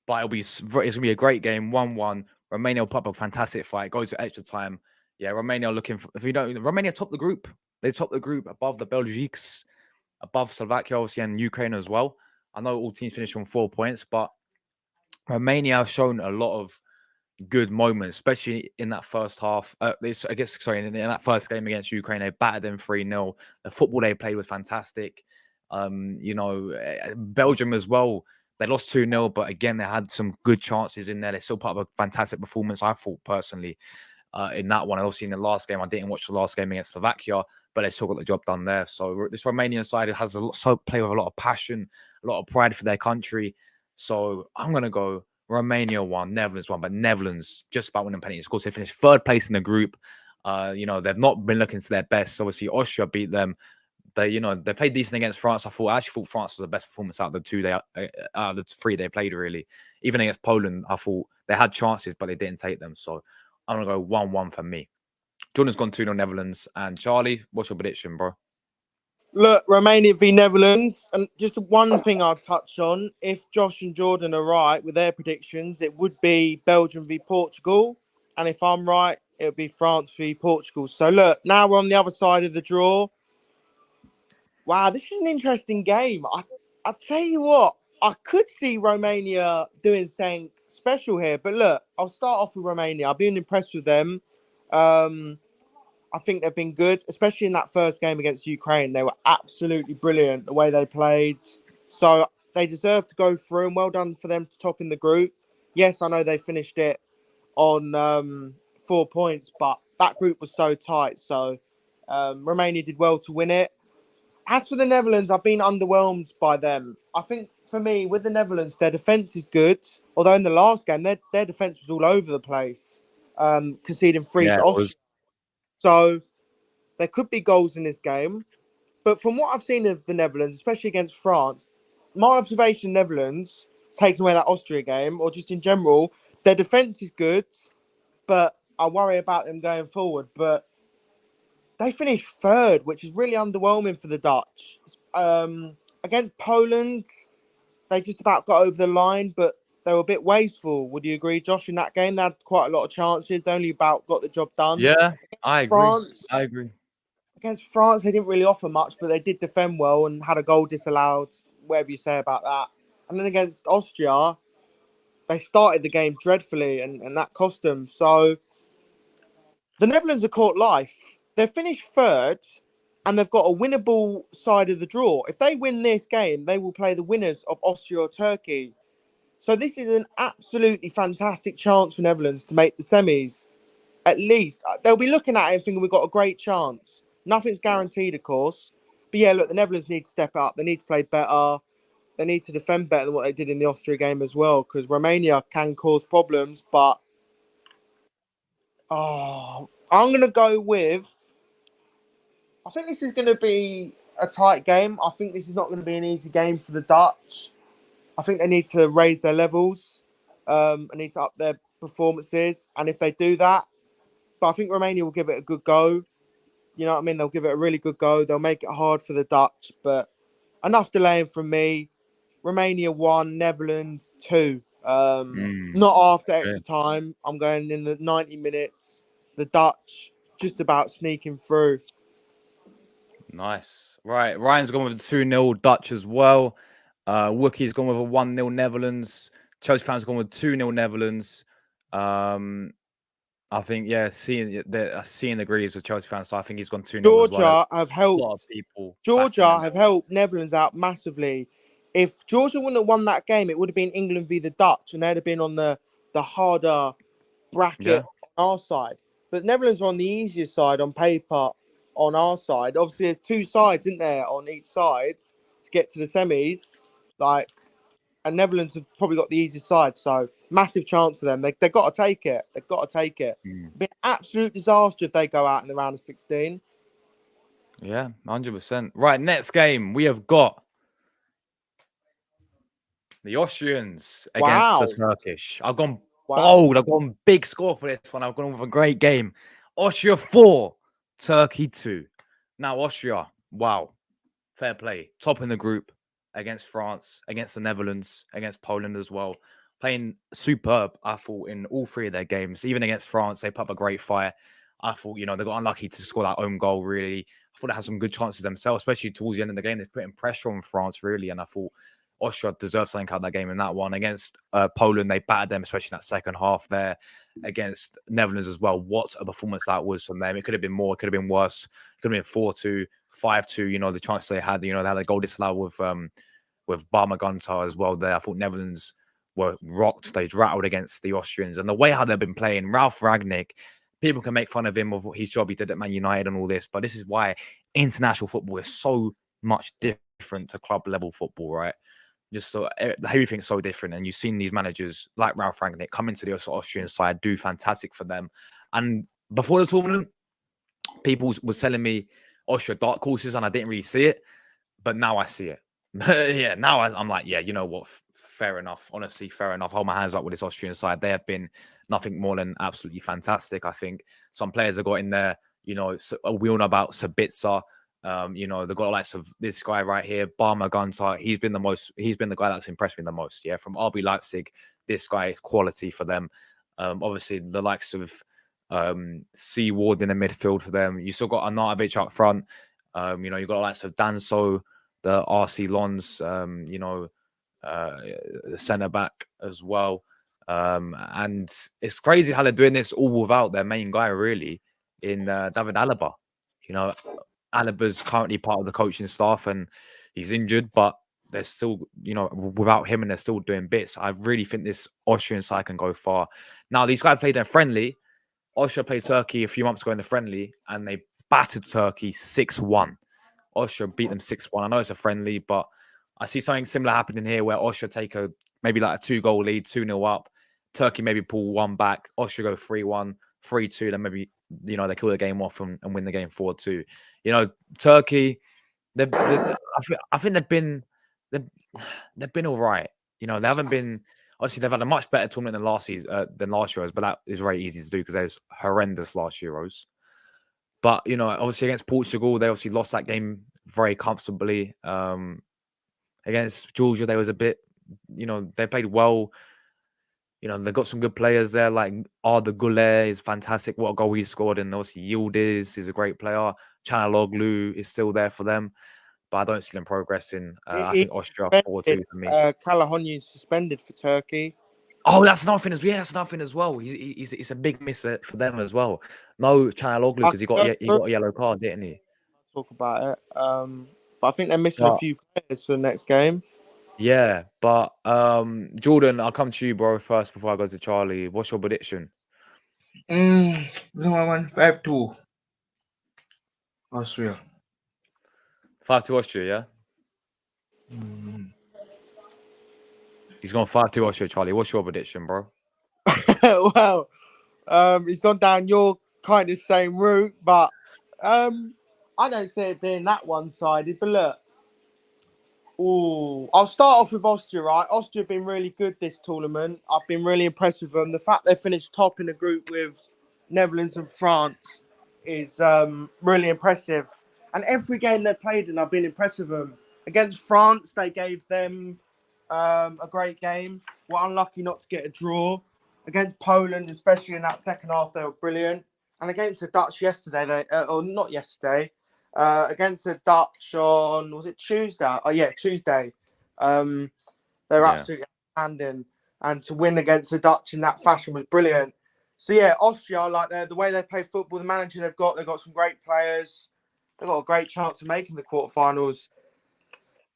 But it's gonna be a great game, 1-1. Romania will put up a fantastic fight. Go to extra time. Yeah, Romania looking for. Romania top the group. They top the group above the Belgiques, above Slovakia, obviously, and Ukraine as well. I know all teams finished on 4 points, but Romania have shown a lot of good moments, especially in that first half. In that first game against Ukraine, they battered them 3-0. The football they played was fantastic. Belgium as well. They lost 2-0, but again, they had some good chances in there. They still put up a fantastic performance, I thought, personally, in that one. And obviously, in the last game, I didn't watch the last game against Slovakia, but they still got the job done there. So this Romanian side has play with a lot of passion, a lot of pride for their country. So I'm going to go Romania 1, Netherlands 1, but Netherlands just about winning penalties. Of course, they finished third place in the group. They've not been looking to their best. Obviously, Austria beat them. They played decent against France. I actually thought France was the best performance out of the three they played, really. Even against Poland, I thought they had chances, but they didn't take them. So I'm going to go 1-1 for me. Jordan's gone 2-0 Netherlands. And Charlie, what's your prediction, bro? Look, Romania v Netherlands, and just one thing I'll touch on. If Josh and Jordan are right with their predictions, it would be Belgium v Portugal. And if I'm right, it would be France v Portugal. So look, now we're on the other side of the draw. Wow, this is an interesting game. I tell you what, I could see Romania doing something special here. But look, I'll start off with Romania. I've been impressed with them. I think they've been good, especially in that first game against Ukraine. They were absolutely brilliant the way they played. So they deserve to go through, and well done for them to top in the group. Yes, I know they finished it on 4 points, but that group was so tight. So Romania did well to win it. As for the Netherlands, I've been underwhelmed by them. I think for me, with the Netherlands, their defence is good. Although in the last game, their defence was all over the place, conceding 3 Yeah, to it Austria. was. So there could be goals in this game. But from what I've seen of the Netherlands, especially against France, my observation Netherlands, taking away that Austria game, or just in general, their defence is good, but I worry about them going forward. But they finished third, which is really underwhelming for the Dutch. Against Poland, they just about got over the line, but they were a bit wasteful. Would you agree, Josh, in that game? They had quite a lot of chances. They only about got the job done. Yeah, I agree. France, I agree. Against France, they didn't really offer much, but they did defend well and had a goal disallowed, whatever you say about that. And then against Austria, they started the game dreadfully, and that cost them. So the Netherlands are caught life. They've finished third, and they've got a winnable side of the draw. If they win this game, they will play the winners of Austria or Turkey. So this is an absolutely fantastic chance for Netherlands to make the semis. At least they'll be looking at it and thinking we've got a great chance. Nothing's guaranteed, of course. But yeah, look, the Netherlands need to step up. They need to play better. They need to defend better than what they did in the Austria game as well, because Romania can cause problems. But I'm going to go with... I think this is going to be a tight game. I think this is not going to be an easy game for the Dutch. I think they need to raise their levels. And need to up their performances. And if they do that, but I think Romania will give it a good go. You know what I mean? They'll give it a really good go. They'll make it hard for the Dutch. But enough delaying from me. Romania 1, Netherlands 2. Not after extra time. I'm going in the 90 minutes. The Dutch just about sneaking through. Nice. Right. Ryan's gone with a 2-0 Dutch as well. Wookie's gone with a 1-0 Netherlands. Chelsea fans gone with 2-0 Netherlands. I think, seeing agrees with Chelsea fans, so I think he's gone 2-0 as well. Georgia have A lot of helped. people. Georgia have helped Netherlands out massively. If Georgia wouldn't have won that game, it would have been England v the Dutch, and they'd have been on the harder bracket on our side. But Netherlands are on the easier side on paper on our side. Obviously, there's 2 sides, isn't there, on each side to get to the semis. And Netherlands have probably got the easiest side, so massive chance for them. They've got to take it. They've got to take it. It'd be an absolute disaster if they go out in the round of 16. Yeah, 100%. Right, next game, we have got the Austrians against the Turkish. I've gone bold. I've gone big score for this one. I've gone with a great game. Austria 4, Turkey 2. Now, Austria, wow. Fair play. Top in the group against France, against the Netherlands, against Poland as well. Playing superb, I thought, in all 3 of their games. Even against France, they put up a great fight. I thought, they got unlucky to score that own goal, really. I thought they had some good chances themselves, especially towards the end of the game. They're putting pressure on France, really. And I thought Austria deserved something out of that game in that one. Against Poland, they battered them, especially in that second half there. Against Netherlands as well. What a performance that was from them. It could have been more, it could have been worse. It could have been 4-2, 5-2, you know, the chance they had, you know, they had a goal disallowed with Barma Guntar as well there. I thought Netherlands were rocked. They rattled against the Austrians. And the way how they've been playing, Ralph Rangnick, people can make fun of him of his job he did at Man United and all this, but this is why international football is so much different to club level football, right? Just so everything's so different. And you've seen these managers like Ralph Rangnick come into the Austrian side, do fantastic for them. And before the tournament, people was telling me Austria dark horses, and I didn't really see it. But now I see it. Yeah, now I'm like, yeah, you know what? Fair enough. Honestly, fair enough. Hold my hands up with this Austrian side. They have been nothing more than absolutely fantastic. I think some players have got in there, you know, we all know about Sabitzer. You know, they've got likes of this guy right here, Barma Guntar. He's been the guy that's impressed me the most. Yeah, from RB Leipzig, this guy is quality for them. Obviously, the likes of Seaward in the midfield for them. You still got Arnautovic up front. You know, you've got the likes of Danso, the RC Lons, you know, the centre back as well. And it's crazy how they're doing this all without their main guy, really, in David Alaba. You know, Alaba's currently part of the coaching staff and he's injured, but they're still, you know, without him and they're still doing bits. I really think this Austrian side can go far. Now, these guys played their friendly. Austria played Turkey a few months ago in the friendly and they battered Turkey 6-1. Austria beat them 6-1. I know it's a friendly, but I see something similar happening here where Austria take maybe like a 2-goal lead, 2-0 up. Turkey maybe pull one back. Austria go 3-1, 3-2. Then maybe, you know, they kill the game off and win the game 4-2. You know, Turkey, I think they've been all right. You know, they haven't been. Obviously, they've had a much better tournament than last Euros, but that is very easy to do because they was horrendous last Euros. But you know, obviously against Portugal, they obviously lost that game very comfortably. Against Georgia, they was a bit, you know, they played well. You know, they've got some good players there, like Arda Güler is fantastic. What a goal he scored. And obviously Yildiz is a great player. Çalhanoğlu is still there for them. But I don't see them progressing. I think Austria 4-2 for me. Çalhanoğlu suspended for Turkey. Oh, that's nothing as well. Yeah, that's nothing as well. It's a big miss for them as well. No Çalhanoğlu because he got a yellow card, didn't he? Talk about it. But I think they're missing a few players for the next game. Yeah, but Jordan, I'll come to you, bro, first before I go to Charlie. What's your prediction? 5-2 Austria. 5-2 Austria, yeah? He's gone 5-2 Austria, Charlie. What's your prediction, bro? Well, he's gone down your kind of same route, but I don't see it being that one-sided. But look, I'll start off with Austria, right? Austria have been really good this tournament. I've been really impressed with them. The fact they finished top in the group with Netherlands and France is really impressive. And every game they played in, I've been impressed with them. Against France, they gave them a great game. We're unlucky not to get a draw. Against Poland, especially in that second half, they were brilliant. And against the Dutch yesterday, against the Dutch on, was it Tuesday? Oh, yeah, Tuesday. They were absolutely outstanding. And to win against the Dutch in that fashion was brilliant. So, yeah, Austria, like the way they play football, the manager they've got some great players. They've got a great chance of making the quarterfinals.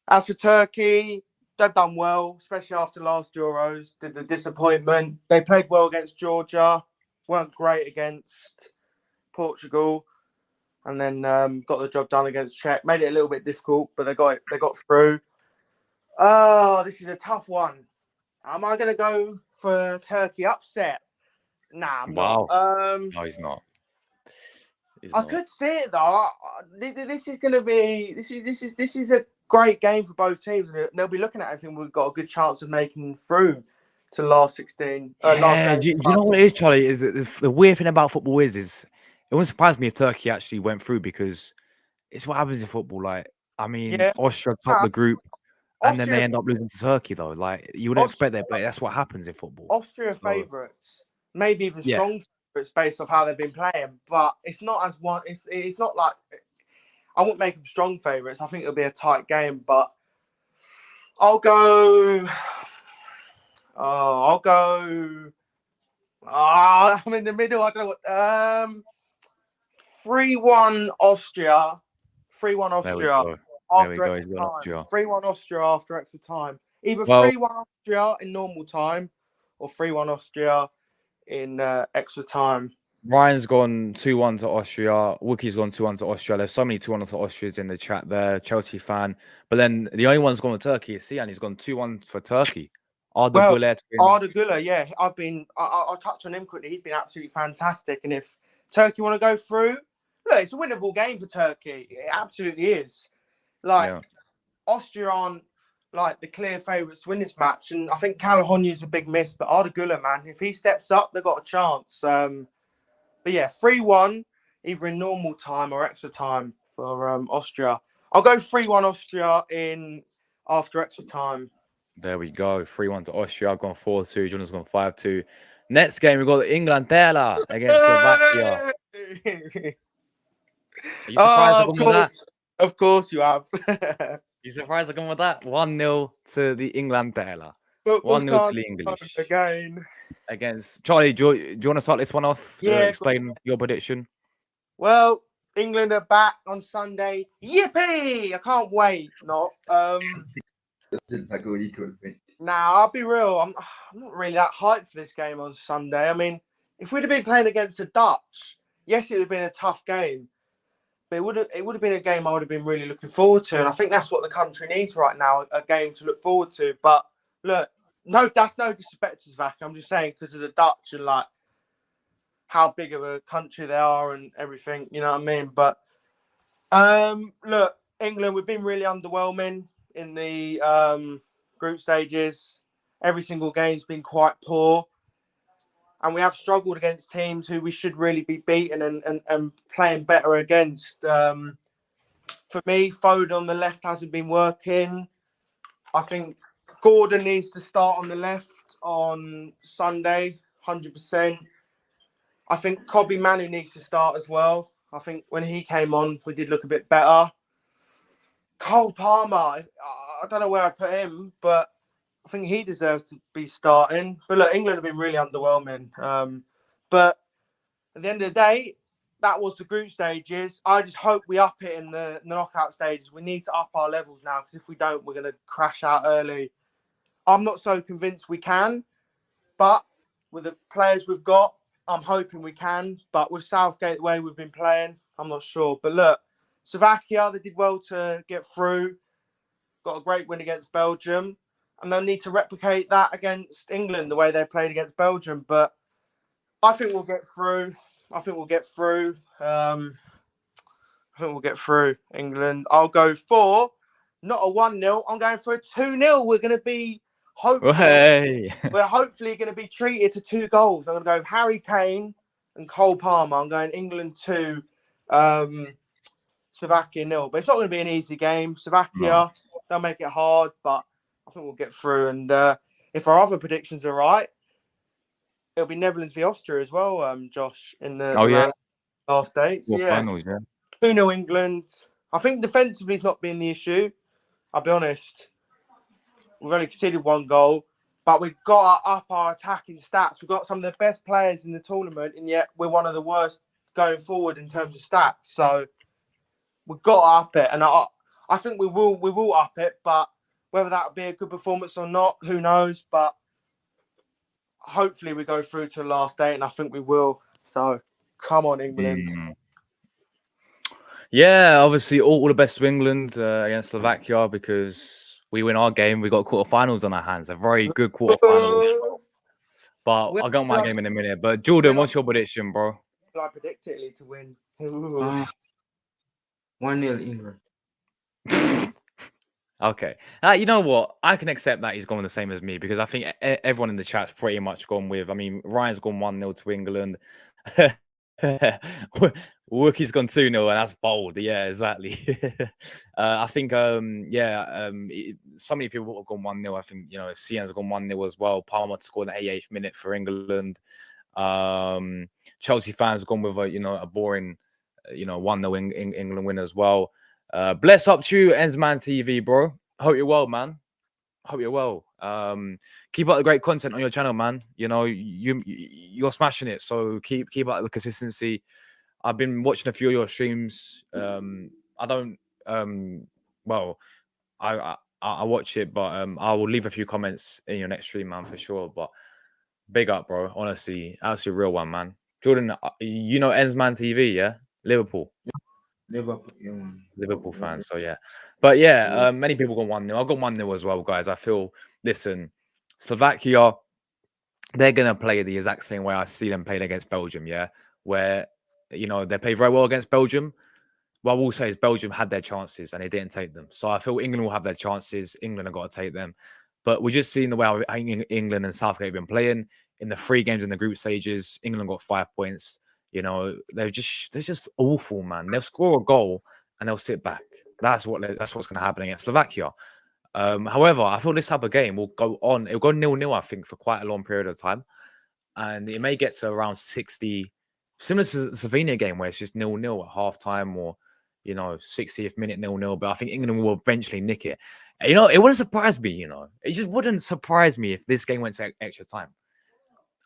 As for Turkey, they've done well, especially after last Euros. Did the disappointment. They played well against Georgia. Weren't great against Portugal. And then got the job done against Czech. Made it a little bit difficult, but they got through. Oh, this is a tough one. Am I going to go for Turkey upset? Nah, I'm not. No, he's not. I could see it though. This is going to be. This is a great game for both teams, and they'll be looking at it and think we've got a good chance of making through to last 16. Do you know what it is, Charlie? Is that the weird thing about football is it wouldn't surprise me if Turkey actually went through because it's what happens in football. Like, I mean, Austria top the group, and then they end up losing to Turkey though. Like, you wouldn't expect that, but that's what happens in football. Austria favourites, maybe even strong favourites based off how they've been playing, but it's not as one. It's not like I wouldn't make them strong favourites. I think it'll be a tight game, but I'll go. Oh, I'll go. I'm in the middle. I don't know what. 3-1 Austria. 3-1 There we Austria go. There we after go. He's extra got time. Austria. 3-1 Austria after extra time. Either Well, 3-1 Austria in normal time or 3-1 Austria in extra time. Ryan's gone 2-1 to Austria. Wookie's gone 2-1 to Austria. There's so many 2-1 to Austrias in the chat there. Chelsea fan. But then the only one's gone to Turkey is Sian. He's gone 2-1 for Turkey. Arda Well, Güler to win. Arda Güler, yeah, I'll touch on him quickly. He's been absolutely fantastic. And if Turkey want to go through, look, it's a winnable game for Turkey. It absolutely is. Like, Yeah. Austria aren't like the clear favourites to win this match. And I think Kalahonya''s a big miss, but Arda Güler, man, if he steps up, they've got a chance. But yeah, 3-1, either in normal time or extra time for Austria. I'll go 3-1 Austria in after extra time. There we go. 3-1 to Austria. I've gone 4-2. John's gone 5-2. Next game, we've got England against Slovakia. Are you surprised I've Of gone with that? course. Of course you have. You surprised I've gone with that? 1-0 to the England 1-0 Football's to gone the English. again. Against Charlie, do you want to start this one off? Yeah, Explain your prediction. Well, England are back on Sunday. Yippee! I can't wait. Not. Now, I'll be real. I'm not really that hyped for this game on Sunday. I mean, if we'd have been playing against the Dutch, yes, it would have been a tough game. But it would have been a game I would have been really looking forward to. And I think that's what the country needs right now, a game to look forward to. But look, no, that's no disrespect to Slovakia. I'm just saying because of the Dutch and like how big of a country they are and everything, you know what I mean? But look, England, we've been really underwhelming in the group stages. Every single game's been quite poor. And we have struggled against teams who we should really be beating and playing better against. For me, Foden on the left hasn't been working. I think Gordon needs to start on the left on Sunday, 100%. I think Kobe Manu needs to start as well. I think when he came on, we did look a bit better. Cole Palmer, I don't know where I put him, but I think he deserves to be starting. But look, England have been really underwhelming. But at the end of the day, that was the group stages. I just hope we up it in the knockout stages. We need to up our levels now because if we don't, we're going to crash out early. I'm not so convinced we can, but with the players we've got, I'm hoping we can. But with Southgate, the way we've been playing, I'm not sure. But look, Slovakia, they did well to get through. Got a great win against Belgium. And they'll need to replicate that against England, the way they played against Belgium. But I think we'll get through. I think we'll get through. England. I'll go for not a 1-0. I'm going for a 2-0. We're going to be Hey. we're hopefully going to be treated to 2 goals. I'm going to go Harry Kane and Cole Palmer. I'm going England 2, Slovakia 0. But it's not going to be an easy game. Slovakia, they'll make it hard, but I think we'll get through. And if our other predictions are right, it'll be Netherlands v Austria as well, Josh, in the last dates. Well, finals, 2-0 England. I think defensively has not been the issue. I'll be honest. We've only conceded 1 goal, but we've got to up our attacking stats. We've got some of the best players in the tournament, and yet we're one of the worst going forward in terms of stats. So we've got to up it, and I think we will up it, but whether that will be a good performance or not, who knows? But hopefully we go through to the last day, and I think we will. So come on, England. Yeah, obviously all the best to England against Slovakia because we win our game. We got quarterfinals on our hands, a very good quarterfinal. But I'll go on my game in a minute. But Jordan, what's your prediction, bro? I predict Italy to win. 1-0 England. Okay. You know what? I can accept that he's gone the same as me because I think everyone in the chat's pretty much gone with. I mean, Ryan's gone 1-0 to England. Wookie's gone 2-0, and that's bold. Yeah, exactly. I think, so many people have gone 1-0. I think, Sian's gone 1-0 as well. Palmer scored in the 88th minute for England. Chelsea fans have gone with a boring, 1-0 England win as well. Bless up to you, Ensman TV, bro. Hope you're well, man. Hope you're well. Keep up the great content on your channel, man. You know, you're smashing it. So keep up the consistency. I've been watching a few of your streams. I don't well, I watch it, but I will leave a few comments in your next stream, man, for sure. But big up, bro. Honestly, absolutely real one, man. Jordan, you know Ensman TV, yeah? Liverpool. Liverpool, yeah, man. Liverpool fan. So yeah. But yeah, many people got 1-0. I got 1-0 as well, guys. I feel listen, Slovakia, they're gonna play the exact same way I see them playing against Belgium, yeah. Where they play very well against Belgium. What I will say is Belgium had their chances and they didn't take them. So I feel England will have their chances. England have got to take them. But we're just seeing the way how England and Southgate have been playing in the 3 games in the group stages. England got 5 points. They're just awful, man. They'll score a goal and they'll sit back. That's what's going to happen against Slovakia. However, I feel this type of game will go on. It'll go 0-0, I think, for quite a long period of time, and it may get to around 60, similar to the Slovenia game where it's just 0-0 at half time or 60th minute 0-0. But I think England will eventually nick it. It wouldn't surprise me. It just wouldn't surprise me if this game went to extra time.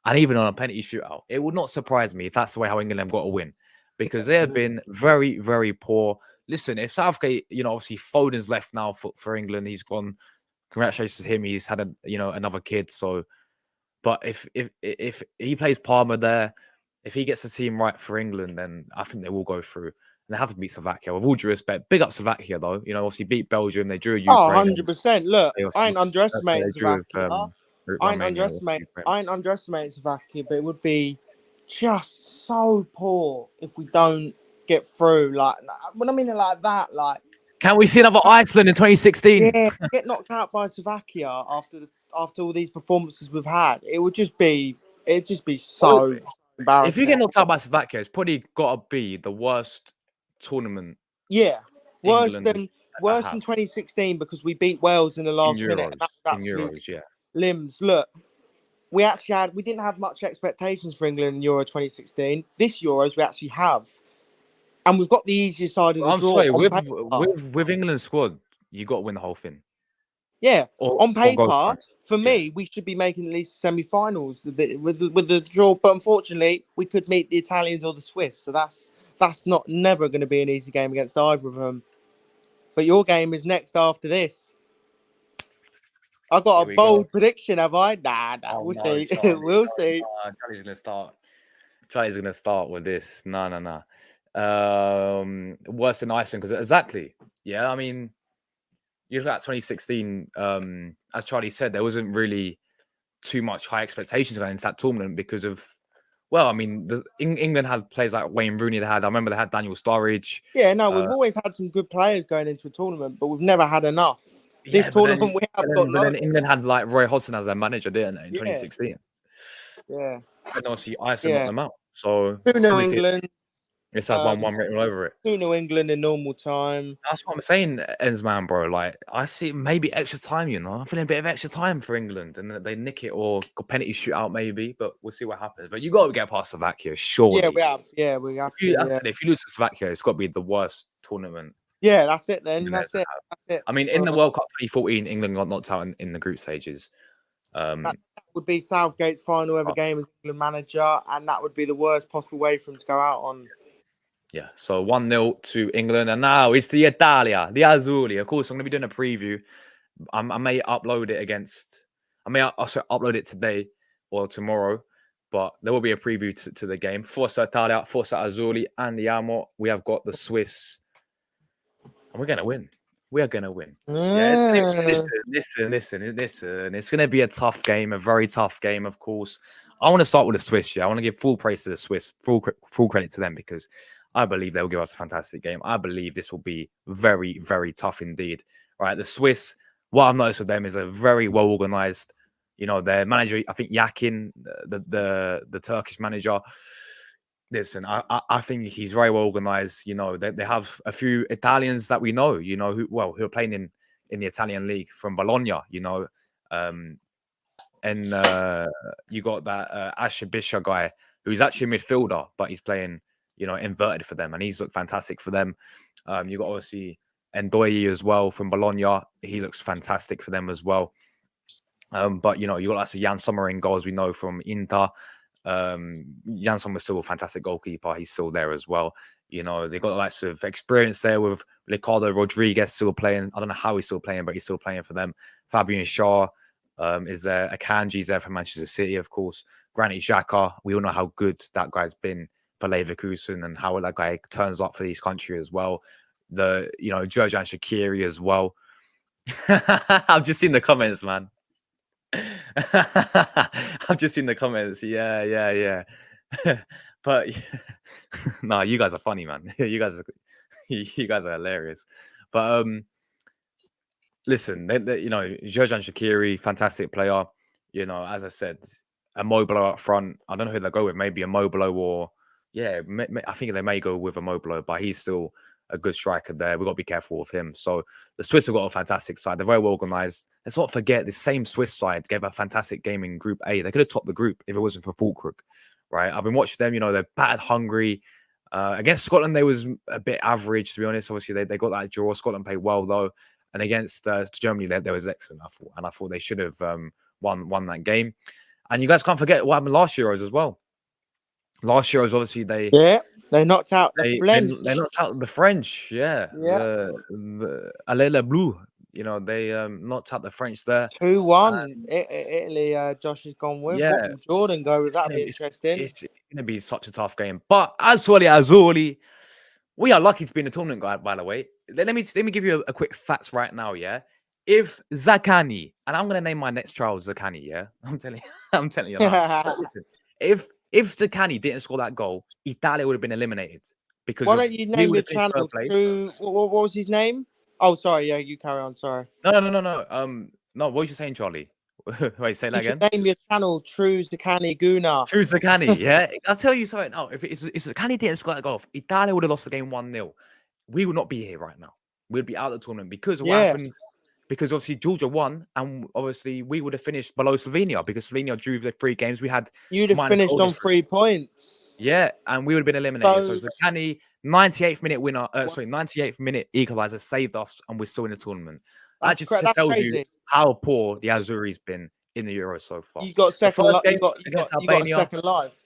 And even on a penalty shootout, it would not surprise me if that's the way how England have got to win, because they have been very, very poor. Listen, if Southgate, obviously Foden's left now for England, he's gone. Congratulations to him. He's had another kid. So, but if he plays Palmer there, if he gets the team right for England, then I think they will go through. And they have to beat Slovakia. With all due respect, big up Slovakia though. Obviously beat Belgium. They drew Ukraine. 100%. Look, They I ain't underestimating they drew with, Slovakia. I ain't underestimating Slovakia, but it would be just so poor if we don't get through. Like, when I mean it like that, like, can we see another Iceland in 2016? yeah, get knocked out by Slovakia after all these performances we've had, it'd just be so embarrassing. If you get knocked out by Slovakia, it's probably got to be the worst tournament. Yeah, worse England than 2016 because we beat Wales in the last minute. That was absolute Euros, yeah. limbs. Look, we didn't have much expectations for England in Euro 2016. This Euros we actually have, and we've got the easiest side of the draw. Sorry, with England's squad, you got to win the whole thing. Yeah, on paper, for me, we should be making at least semi-finals with the draw. But unfortunately, we could meet the Italians or the Swiss. So that's never going to be an easy game against either of them. But your game is next after this. I got a bold prediction, have I? Nah, we'll see. We'll see. Charlie's going to start. Charlie's going to start with this. No. Worse than Iceland, because exactly. Yeah, I mean, you look at 2016, as Charlie said, there wasn't really too much high expectations going into that tournament because of, well, I mean, England had players like Wayne Rooney. I remember they had Daniel Sturridge. Yeah, no, we've always had some good players going into a tournament, but we've never had enough. This tournament we have got. But then England had like Roy Hodgson as their manager, didn't they, in 2016? Yeah. And obviously Iceland knocked them out. So 2-0 England. It's had 1-1 written all over it. 2-0 England in normal time. That's what I'm saying, Ensman, bro. Like, I see maybe extra time, I'm feeling a bit of extra time for England, and they nick it or a penalty shootout maybe, but we'll see what happens. But you got to get past Slovakia, surely. Yeah, we have. Yeah, we have. If you lose to Slovakia, it's got to be the worst tournament. Yeah, that's it then. That's it. I mean, in the World Cup 2014, England got knocked out in the group stages. That would be Southgate's final ever game as England manager, and that would be the worst possible way for him to go out on. Yeah, so 1-0 to England, and now it's the Italia, the Azzurri. Of course, I'm going to be doing a preview. I may upload it today or tomorrow, but there will be a preview to the game. Forza Italia, Forza Azzurri, Andiamo. We have got the Swiss, and we're going to win. We are going to win. Yeah, listen. It's going to be a tough game, a very tough game, of course. I want to start with the Swiss. Yeah, I want to give full praise to the Swiss, full credit to them, because I believe they'll give us a fantastic game. I believe this will be very, very tough indeed. All right, the Swiss, what I've noticed with them is a very well organized. Their manager, I think Yakin, the Turkish manager. Listen, I think he's very well organized. They have a few Italians that we know. Who are playing in the Italian league from Bologna. And you got that Asher Bisha guy who's actually a midfielder, but he's playing inverted for them, and he's looked fantastic for them. You got obviously Ndoye as well from Bologna. He looks fantastic for them as well. But you got lots of Jan Sommer in goals, we know from Inter. Jan Sommer's still a fantastic goalkeeper. He's still there as well. They got lots of experience there with Ricardo Rodriguez still playing. I don't know how he's still playing, but he's still playing for them. Fabian Shaw is there. Akanji's there for Manchester City, of course. Granit Xhaka, we all know how good that guy's been for Leverkusen and how that guy turns up for these countries as well. Jojan Shaqiri as well. I've just seen the comments, man. I've just seen the comments. Yeah. But no, you guys are funny, man. you guys are hilarious. But listen, Jojan Shaqiri, fantastic player. As I said, Immobile up front. I don't know who they'll go with. Maybe Immobile or I think they may go with Immobile, but he's still a good striker there. We've got to be careful with him. So the Swiss have got a fantastic side. They're very well organized. Let's not forget the same Swiss side gave a fantastic game in Group A. They could have topped the group if it wasn't for Fulkrug, right? I've been watching them. They're battered Hungary. Against Scotland, they was a bit average, to be honest. Obviously, they got that draw. Scotland played well, though. And against Germany, they was excellent, I thought. And I thought they should have won that game. And you guys can't forget what happened last Euros as well. Last Euros, obviously, they knocked out the French. They knocked out the French, the Allez Bleu. They knocked out the French there. 2-1. Italy, Josh has gone with. Yeah. What will Jordan go with? That'd be interesting. It's going to be such a tough game. But as for the Azzurri, we are lucky to be in the tournament, guy, by the way. Let me give you a quick facts right now, yeah? If Zaccagni, and I'm going to name my next child Zaccagni, yeah? I'm telling you that. If Zaccagni didn't score that goal, Italia would have been eliminated. Because why don't you name your channel what was his name? Oh, sorry. Yeah, you carry on. Sorry. No. No, what are you saying, Charlie? Wait, say that again. Name your channel True Zaccagni Guna. True Zaccagni, yeah. I'll tell you something. No, if Zaccagni didn't score that goal, Italia would have lost the game 1-0. We would not be here right now. We'd be out of the tournament because of what happened. Because obviously Georgia won, and obviously we would have finished below Slovenia because Slovenia drew the 3 games. You'd have finished on 3 points. Yeah, and we would have been eliminated. So Zaccagni, 98th minute winner, 98th minute equalizer saved us, and we're still in the tournament. That just tells you how poor the Azzurri's been in the Euro so far. You got second against Albania. Second life.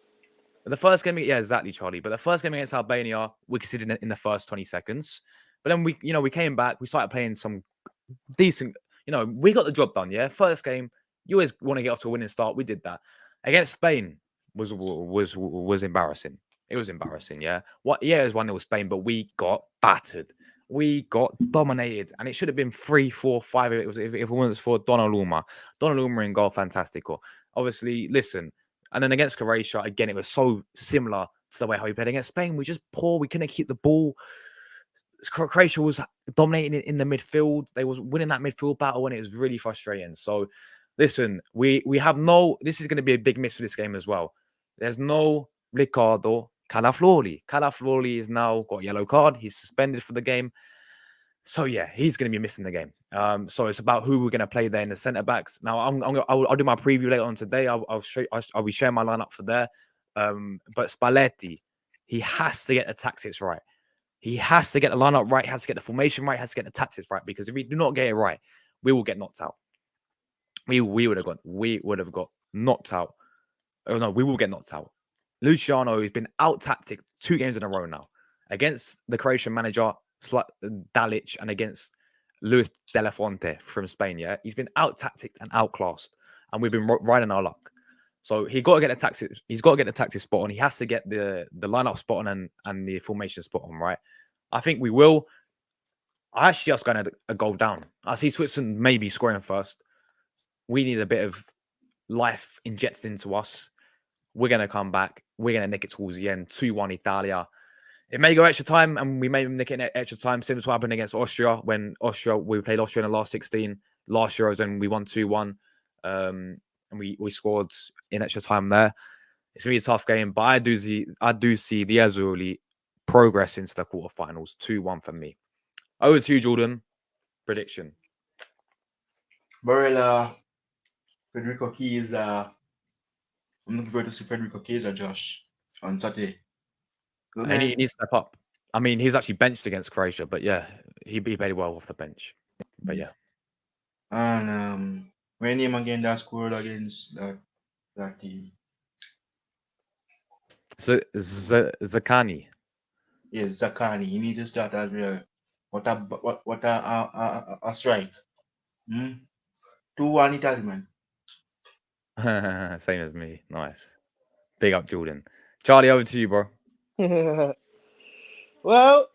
The first game, yeah, exactly, Charlie. But the first game against Albania, we conceded in the first 20 seconds. But then we came back. We started playing some decent. We got the job done. Yeah, first game, you always want to get off to a winning start. We did that against Spain. Was embarrassing. It was embarrassing. Yeah, it was 1-0 Spain, but we got battered. We got dominated, and it should have been 3, 4, 5 if it wasn't for Donnarumma. Donnarumma in goal, fantastical. Obviously, listen. And then against Croatia, again, it was so similar to the way how we played against Spain. We just poor. We couldn't keep the ball. Croatia was dominating in the midfield. They was winning that midfield battle, and it was really frustrating. So, listen, we have no. This is going to be a big miss for this game as well. There's no Riccardo Calaflori. Calaflori is now got a yellow card. He's suspended for the game. So yeah, he's going to be missing the game. So it's about who we're going to play there in the centre backs. Now I'll do my preview later on today. I'll be sharing my lineup for there. But Spalletti, he has to get the tactics right. He has to get the lineup right. He has to get the formation right. He has to get the tactics right. Because if we do not get it right, we will get knocked out. We would have got knocked out. Oh no, we will get knocked out. Luciano has been out tactics 2 games in a row now against the Croatian manager Dalic and against Luis de la Fuente from Spain. Yeah, he's been out tacticked and outclassed, and we've been riding our luck. So he's got to get the tactics. He's got to get the tactics spot on. He has to get the lineup spot on and the formation spot on. Right. I think we will. I actually see us going a goal down. I see Switzerland maybe scoring first. We need a bit of life injected into us. We're going to come back. We're going to nick it towards the end. 2-1 Italia. It may go extra time, and we may nick it in extra time, similar to what happened against Austria when we played Austria in the last 16. Last Euros, and we won 2-1. And we scored in extra time there. It's going to be a tough game, but I do see the Azzurri progress into the quarterfinals. 2-1 for me. Over to you, Jordan. Prediction. Barella, Federico Chiesa. I'm looking forward to see Federico Chiesa, Josh, on Saturday. And he needs to step up. I mean, he's actually benched against Croatia, but yeah, he played well off the bench. But yeah. And when him again that scored against that team. Zakani. Yes, Zakani. He needs to start as well. What a strike. 2-1 Italy, man. Same as me. Nice. Big up, Jordan. Charlie, over to you, bro. Well,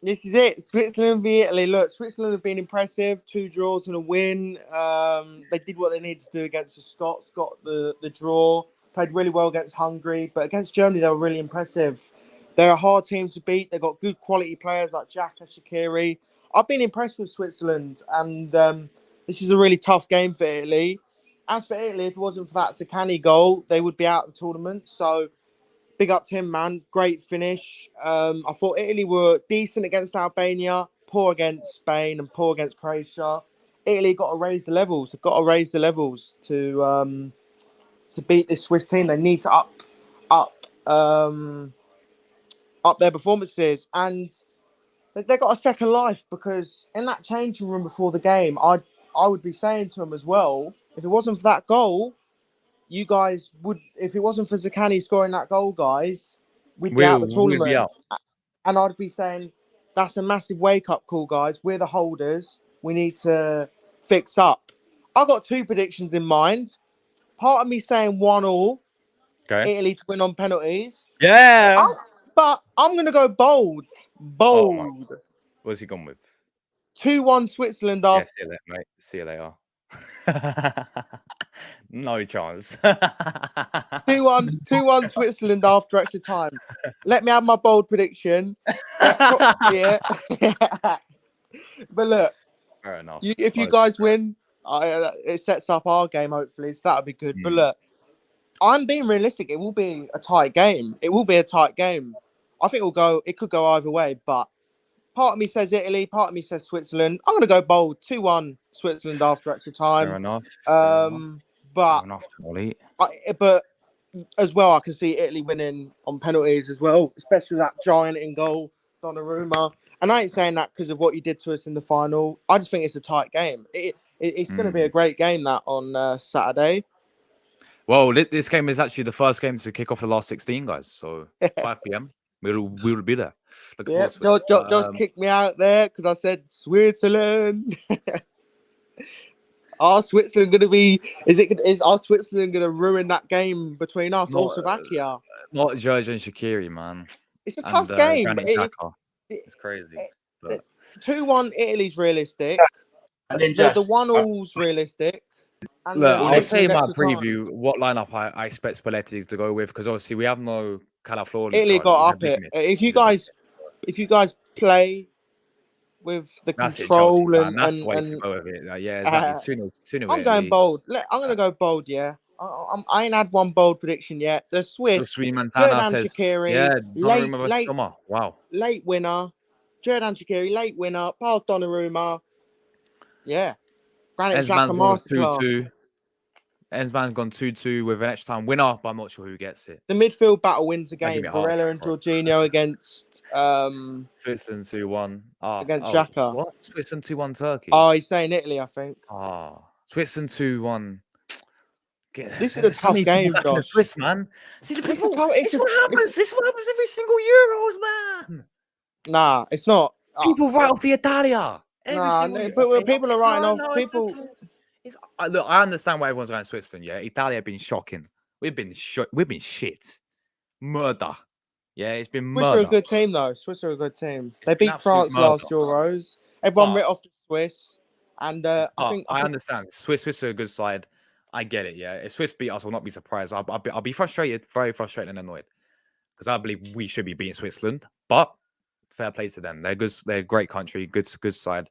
this is it. Switzerland v Italy. Look, Switzerland have been impressive. 2 draws and a win. They did what they needed to do against the Scots. Got the draw. Played really well against Hungary. But against Germany, they were really impressive. They're a hard team to beat. They've got good quality players like Xhaka, Shaqiri. I've been impressed with Switzerland. And this is a really tough game for Italy. As for Italy, if it wasn't for that Zaccagni goal, they would be out of the tournament. So big up to him, man. Great finish. I thought Italy were decent against Albania, poor against Spain, and poor against Croatia. Italy got to raise the levels. They've got to raise the levels to beat this Swiss team. They need to up their performances, and they got a second life because in that changing room before the game, I would be saying to them as well, if it wasn't for that goal, you guys would, if it wasn't for Zaccagni scoring that goal, guys, we'd be out of the tournament. We'd be out. And I'd be saying, that's a massive wake-up call, guys. We're the holders. We need to fix up. I've got 2 predictions in mind. Part of me saying 1-1, Okay. Italy to win on penalties. Yeah. But I'm going to go bold. Bold. What's he gone with? 2-1 Switzerland Yeah, after. see you later, mate. See you later. No chance. 2-1 Switzerland after extra time. Let me have my bold prediction. Yeah. But look, Fair enough. if you guys win, it sets up our game, hopefully. So that'll be good. But look, I'm being realistic. It will be a tight game. I think it could go either way. But part of me says Italy, part of me says Switzerland. I'm going to go bold. 2-1 Switzerland after extra time. Fair enough. But Fair enough, Charlie. but as well, I can see Italy winning on penalties as well, especially that giant in goal, Donnarumma. And I ain't saying that because of what you did to us in the final. I just think it's a tight game. It's going to be a great game that on Saturday. Well, this game is actually the first game to kick off the last 16, guys. So 5 p.m. We'll be there. Yeah, Josh kicked me out there because I said Switzerland. Are Switzerland going to be? Are Switzerland going to ruin that game between us or Slovakia? Not George and Shaqiri, man. It's a tough game. It's crazy. 2-1 Italy's realistic. And then The 1-all's realistic. And look, I'll say in my preview what lineup I expect Spalletti to go with because obviously we have no Calaflori. Italy got up it. If you guys play with the control that's the way to go with it. Yeah, exactly. 2-0 I'm going bold. I'm going to go bold. Yeah, I ain't had one bold prediction yet. The Swiss. Jordan Shaqiri. Yeah, Donnarumma. Wow. Late winner. Jordan Shaqiri, late winner. Pass Donnarumma. Yeah. Granit Xhaka masterclass. Enzman's gone 2-2 with an extra time winner, but I'm not sure who gets it. The midfield battle wins the game. Barella and Jorginho against Switzerland 2-1. Against Xhaka. What? Switzerland 2-1 Turkey. Oh, he's saying Italy, I think. Switzerland 2-1. This is a tough game, Josh. Swiss, man. See, this is what happens. This is what happens every single Euros, man. Nah, it's not. People write off the Italia. But people are writing off. People. Look, I understand why everyone's going to Switzerland. Yeah, Italia have been shocking. We've been shit. Murder. Yeah, it's been murder. Swiss are a good team, though. Swiss are a good team. They beat France last Euros. Everyone writ off the Swiss. And I understand. Swiss are a good side. I get it. Yeah, if Swiss beat us, I'll not be surprised. I'll be frustrated, very frustrated and annoyed, because I believe we should be beating Switzerland. But fair play to them. They're good. They're a great country. Good side.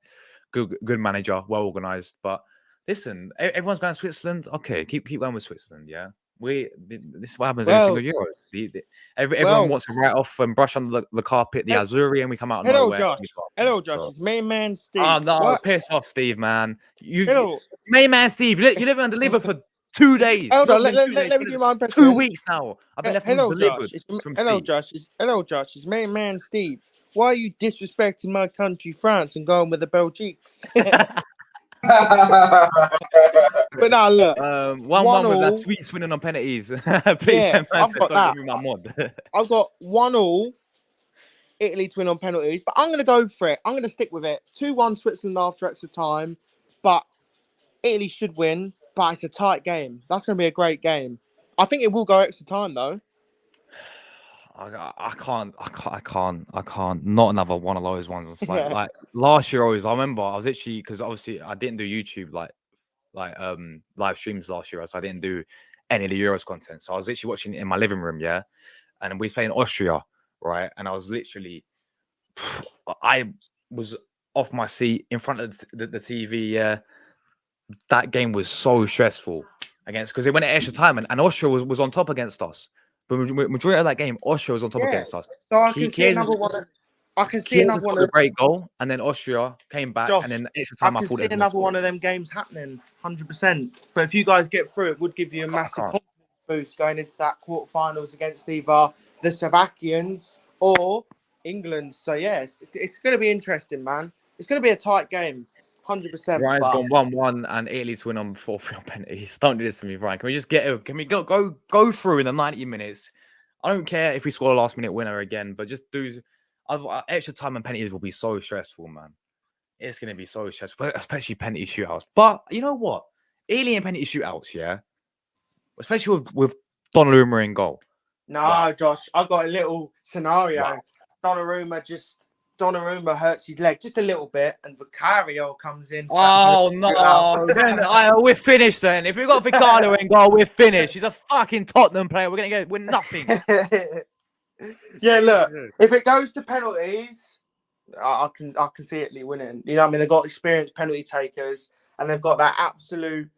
Good manager. Well organized. But listen, everyone's going to Switzerland. Okay, keep going with Switzerland. Yeah, this is what happens every single Euros. Everyone wants to write off and brush under the carpet the Azuri, and we come out. Hello, Josh. It's main man Steve. Oh no, piss off, Steve, man. Main man Steve. You live undelivered for 2 days. Hold on, let me do my best. 2 weeks now. I've been left undelivered. Hello, Josh. It's main man Steve. Why are you disrespecting my country, France, and going with the Belgiques? But now look, 1-1 with that 1-1. sweet swinging on penalties. Please, Yeah, man I've said, got don't that. give me my mod. I've got 1-1. Italy to win on penalties, but I'm going to go for it. I'm going to stick with it. 2-1 Switzerland after extra time, but Italy should win. But it's a tight game. That's going to be a great game. I think it will go extra time though. I can't. Not another one of those ones. It's Yeah. like last year, I remember I was literally, because obviously I didn't do YouTube like live streams last year, so I didn't do any of the Euros content. So I was literally watching it in my living room, yeah, and we was playing Austria, right? And I was literally, I was off my seat in front of the TV. Yeah, that game was so stressful because it went at extra time, and Austria was on top against us. But majority of that game, Austria was on top against us. So I can see another one. I can see another one. A great goal, and then Austria came back, Josh, and then extra time. I can see another one of them games happening, 100%. But if you guys get through, it would give you a massive confidence boost going into that quarterfinals against either the Slovakians or England. So yes, it's going to be interesting, man. It's going to be a tight game, 100%. Ryan's gone 1-1 and Italy to win on 4-3 on penalties. Don't do this to me, Ryan. Can we just can we go through in the 90 minutes? I don't care if we score a last minute winner again, but just do extra time and penalties will be so stressful, man. It's going to be so stressful, especially penalty shootouts. But you know what? Italy and penalty shootouts, yeah, especially with Donnarumma in goal. No, Wow. Josh, I've got a little scenario. Wow. Donnarumma hurts his leg just a little bit, and Vicario comes in. Oh no! Then we're finished. Then if we've got Vicario in goal, we're finished. He's a fucking Tottenham player. We're gonna win nothing. Yeah, look, if it goes to penalties, I can see Italy winning. You know what I mean? They've got experienced penalty takers, and they've got that absolute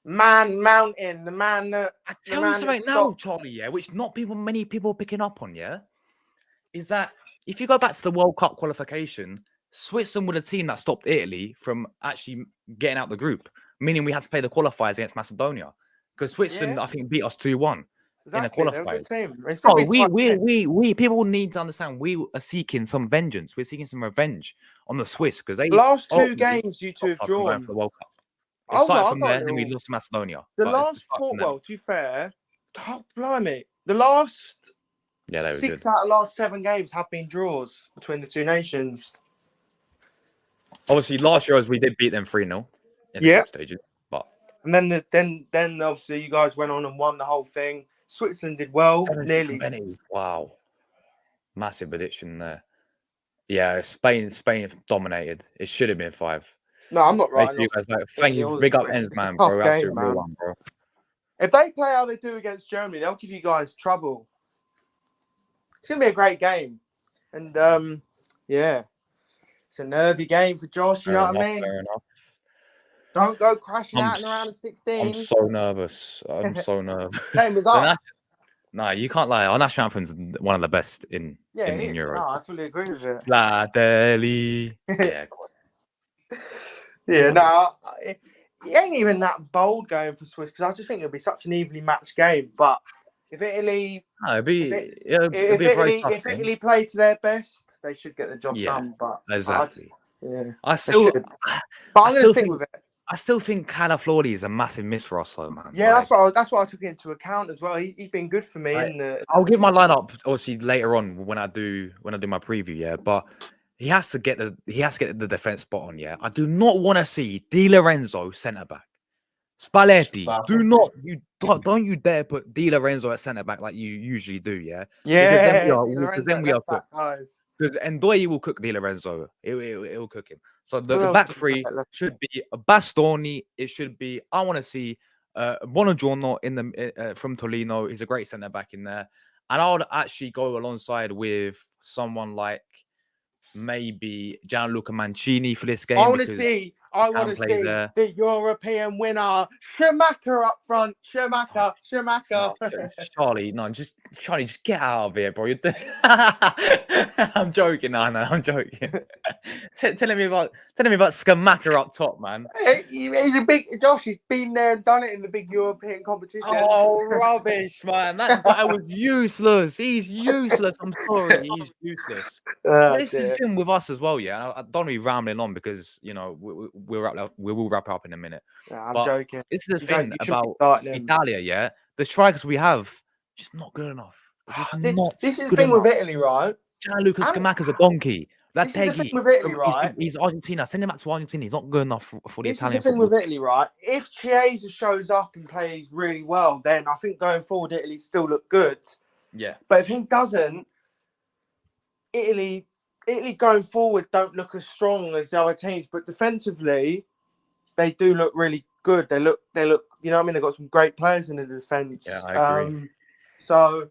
mountain. The man that I tell you something now, Charlie. Yeah, which many people are picking up on. Yeah, is that if you go back to the World Cup qualification, Switzerland were the team that stopped Italy from actually getting out the group, meaning we had to play the qualifiers against Macedonia because Switzerland, I think, beat us 2-1 in the qualifiers. So we people need to understand we are seeking some vengeance. We're seeking some revenge on the Swiss because they last two games you two have drawn for the World Cup. It started from there, then we lost to Macedonia. The last four, well, to be fair, blimey, the last 6 out of the last 7 games have been draws between the two nations. Obviously, last year we did beat them 3-0 in the group stages, but and then obviously you guys went on and won the whole thing. Switzerland did well, nearly. Wow, massive prediction there. Yeah, Spain dominated. It should have been 5. No, I'm not right. Thank you. Big up ends, man, bro. That's a real one, bro. If they play how they do against Germany, they'll give you guys trouble. It's gonna be a great game, and yeah, it's a nervy game for Josh. You know what I mean? Fair enough. Don't go crashing out in around 16. I'm so nervous. Same as us. No, you can't lie. Our national anthem's one of the best in Europe. No, I fully agree with it. Fratelli. Yeah. Yeah, no, it ain't even that bold going for Swiss because I just think it'll be such an evenly matched game. But if Italy, if Italy play to their best, they should get the job done. But exactly, but I'm gonna stick with it. I still think Calaflori is a massive miss for us, though, man. Yeah, that's what I took into account as well. He's been good for me. I'll give my lineup obviously later on when I do my preview. Yeah, but. He has to get the defense spot on. Yeah, I do not want to see Di Lorenzo centre back. Spalletti, don't you dare put Di Lorenzo at centre back like you usually do. Yeah, because then we are cooked. Because Ndoye will cook Di Lorenzo. It will cook him. So the back three should be Bastoni. It should be. I want to see Buongiorno in the from Torino. He's a great centre back in there, and I would actually go alongside with someone like. Maybe Gianluca Mancini for this game. I want to I want to play see there. the European winner, Schumacher up front. Schumacher. No, Charlie, just get out of here, bro. I'm joking, I'm joking. telling me about Schumacher up top, man. He's a big Josh. He's been there and done it in the big European competitions. Oh, rubbish, man. That guy was useless. He's useless. I'm sorry, he's useless. This is the thing with us as well, yeah. I don't be rambling on because we will wrap up in a minute. I'm joking. This is the thing about Italia, yeah. The strikers we have just not good enough. This is the thing with Italy, right? Gianluca Scamacca's a donkey. This is the thing with Italy, right? He's Argentina. Send him back to Argentina. He's not good enough for the Italian. This is the thing with Italy, right? If Chiesa shows up and plays really well, then I think going forward, Italy still look good. Yeah. But if he doesn't, Italy going forward don't look as strong as the other teams. But defensively, they do look really good. They look. You know what I mean? They've got some great players in the defense. Yeah, I agree. So.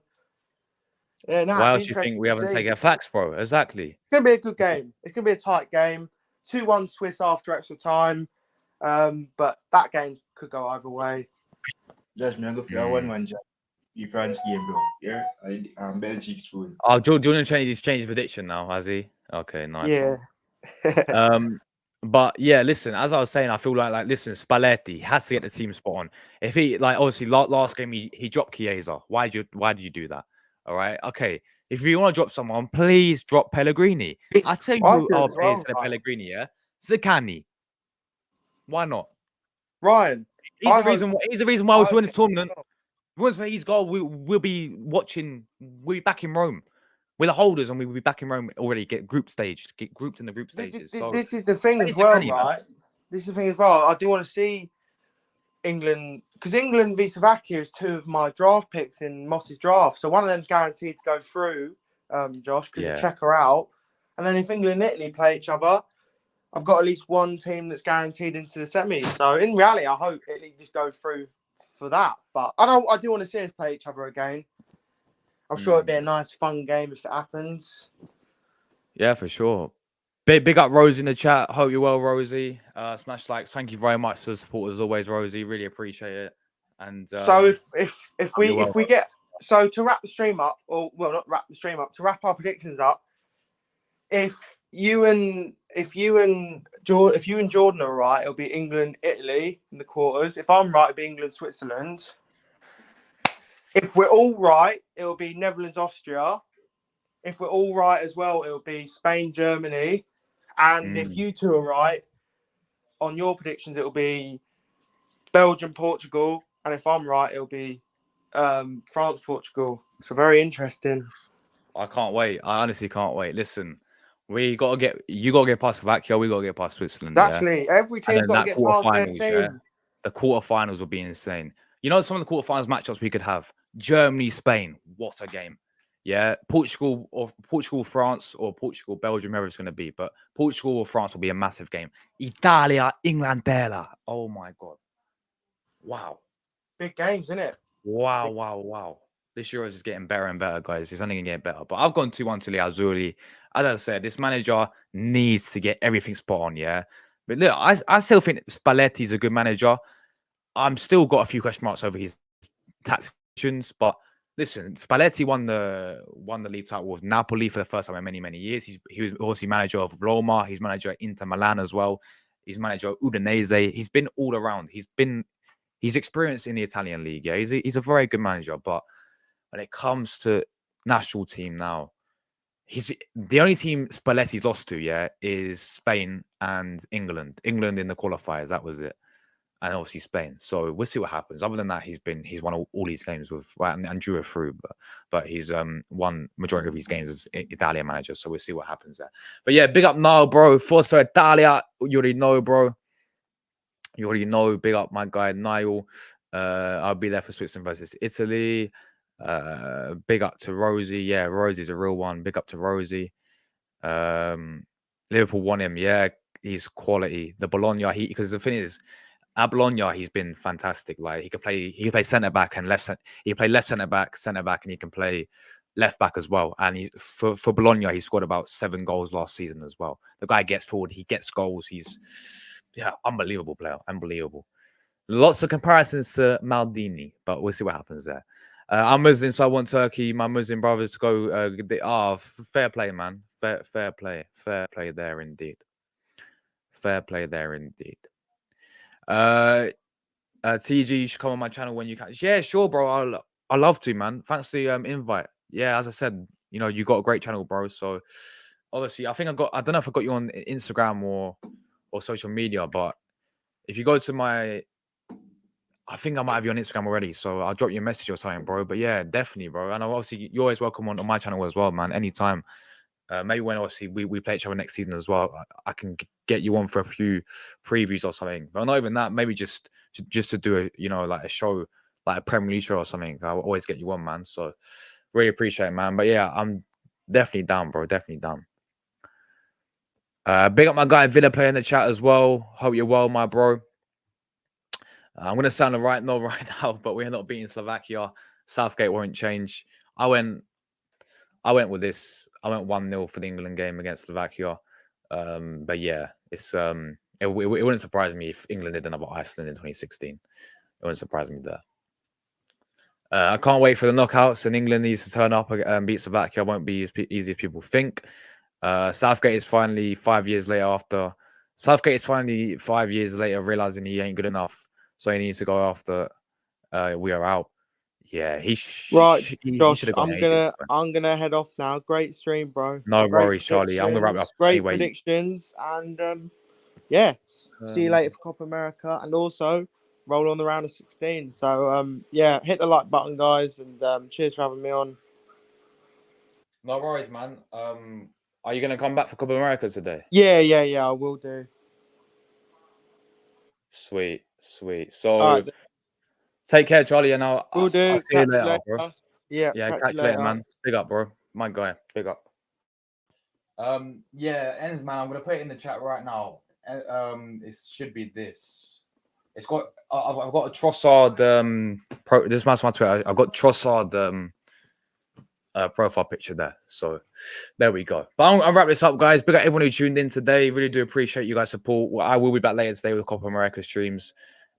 Yeah, why else do you think we haven't taken our facts, bro? Exactly. It's going to be a good game. It's going to be a tight game. 2-1 Swiss after extra time. But that game could go either way. Just me, I go for 1-1 the France game, bro. Yeah, Belgium soon. Oh, do you want to change his prediction now, has he? Okay, nice. Yeah. But yeah, listen, as I was saying, I feel like listen, Spalletti has to get the team spot on. If he obviously last game he dropped Chiesa. Why did you do that? All right. Okay. If you want to drop someone, please drop Pellegrini. I tell you who our players for Pellegrini, yeah? Zaccagni. Why not? Ryan. He's the reason why we win the tournament. Once he's goal, we'll be watching. We'll be back in Rome. We're the holders, and we'll be back in Rome already. Get grouped in the group stages. This is the thing as well, right? This is the thing as well. I do want to see England, because England v Slovakia is two of my draft picks in Moss's draft. So one of them's guaranteed to go through, Josh, because you check her out. And then if England and Italy play each other, I've got at least one team that's guaranteed into the semis. So in reality, I hope Italy just go through for that. But I do want to see us play each other again. I'm sure it'd be a nice, fun game if it happens. Yeah, for sure. Big up Rosie in the chat. Hope you're well, Rosie. Smash likes. Thank you very much for the support as always, Rosie. Really appreciate it. And so if we get to wrap the stream up, or well, not wrap the stream up, to wrap our predictions up. If you and Jordan are right, it'll be England, Italy in the quarters. If I'm right, it'll be England, Switzerland. If we're all right, it'll be Netherlands, Austria. If we're all right as well, it'll be Spain, Germany. And if you two are right on your predictions, it'll be Belgium, Portugal. And if I'm right, it'll be France, Portugal. So very interesting. I can't wait. I honestly can't wait. Listen, you got to get past Slovakia. We got to get past Switzerland. Exactly. Yeah? Every team's got to get past their team. Yeah? The quarterfinals will be insane. You know, some of the quarterfinals matchups we could have: Germany, Spain. What a game! Yeah, Portugal, France, or Portugal, Belgium, whoever it's going to be. But Portugal or France will be a massive game. Italia, Inglaterra. Oh my God! Wow. Big games, isn't it? Wow. This Euro is getting better and better, guys. It's only going to get better. But I've gone 2-1 to the Azzurri. As I said, this manager needs to get everything spot on, yeah? But look, I still think Spalletti's a good manager. I'm still got a few question marks over his tactics, but listen, Spalletti won the league title with Napoli for the first time in many, many years. He was obviously manager of Roma. He's manager at Inter Milan as well. He's manager of Udinese. He's been all around. He's experienced in the Italian league. Yeah, he's a very good manager. But when it comes to national team now, he's the only team Spalletti's lost to. Yeah, is Spain and England. England in the qualifiers. That was it. And obviously Spain. So we'll see what happens. Other than that, he's won all these games with and drew it through, but he's won majority of his games as Italian manager. So we'll see what happens there. But yeah, big up Niall, bro. Forza Italia. You already know, bro. You already know. Big up my guy Niall. I'll be there for Switzerland versus Italy. Big up to Rosie. Yeah, Rosie's a real one. Big up to Rosie. Liverpool won him. Yeah, he's quality. The Bologna. Because the thing is, at Bologna, he's been fantastic. Like he can play centre back and left. He can play left centre back, and he can play left back as well. And he's for Bologna, he scored about 7 goals last season as well. The guy gets forward, he gets goals. He's yeah, unbelievable player, unbelievable. Lots of comparisons to Maldini, but we'll see what happens there. I'm Muslim, so I want Turkey. My Muslim brothers to go. Fair play, man. Fair play there indeed. Fair play there indeed. TG, you should come on my channel when you can. Yeah, sure, bro. I love to, man. Thanks for the invite. Yeah, as I said, you got a great channel, bro. So obviously, I don't know if I got you on Instagram or social media, but if you go to I think I might have you on Instagram already, so I'll drop you a message or something, bro. But yeah, definitely, bro. And obviously, you're always welcome on my channel as well, man. Anytime. Maybe when obviously we play each other next season as well, I can get you on for a few previews or something. But not even that, maybe just to do like a show, like a Premier League show or something. I'll always get you on, man. So really appreciate it, man. But yeah, I'm definitely down, bro. Definitely down. Big up my guy Villa player in the chat as well. Hope you're well, my bro. I'm gonna sound right now, but we're not beating Slovakia. Southgate won't change. I went with this. I went 1-0 for the England game against Slovakia. But yeah, it wouldn't surprise me if England did another Iceland in 2016. It wouldn't surprise me there. I can't wait for the knockouts, and England needs to turn up and beat Slovakia. It won't be as easy as people think. Southgate is finally 5 years later realizing he ain't good enough, so he needs to go after we are out. Yeah, Josh, I'm gonna head off now. Great stream, bro. No great worries, Charlie. I'm gonna wrap it up. Great anyway. predictions, and yeah, see you later for Copa America, and also roll on the round of 16. So yeah, hit the like button, guys, and cheers for having me on. No worries, man. Are you gonna come back for Copa America today? Yeah, I will do. Sweet. So right, take care, Charlie, and I'll see you later, bro. Yeah, catch you later, man. Big up, bro. My guy, big up. Ends, man. I'm gonna put it in the chat right now. It should be this. It's got. I've got a Trossard. This is my Twitter. I've got Trossard. Profile picture there. So there we go. But I'll wrap this up, guys. Big up everyone who tuned in today. Really do appreciate you guys' support. I will be back later today with Copa America streams.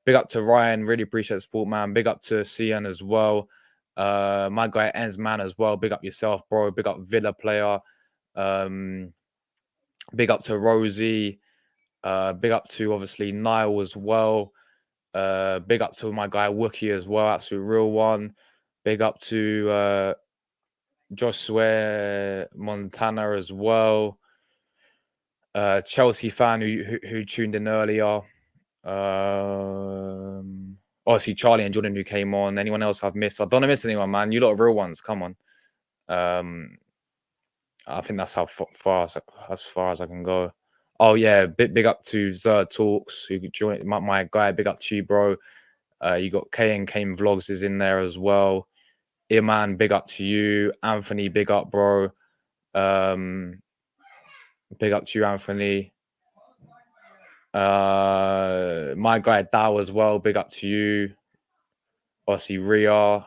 Big up to Ryan. Really appreciate the support, man. Big up to Cian as well. My guy Ens man as well. Big up yourself, bro. Big up Villa player. Big up to Rosie. Big up to obviously Niall as well. Big up to my guy Wookie as well. Absolute real one. Big up to Joshua Montana as well. Chelsea fan who tuned in earlier. Obviously Charlie and Jordan who came on. Anyone else I've missed? I don't want to miss anyone, man. You lot are real ones. Come on. I think that's as far as I can go. Oh yeah, big up to Zer Talks who joined my guy. Big up to you, bro. You got K and Kane Vlogs is in there as well. Iman, big up to you. Anthony, big up, bro. Big up to you, Anthony. My guy Dow as well. Big up to you. Obviously, Ria.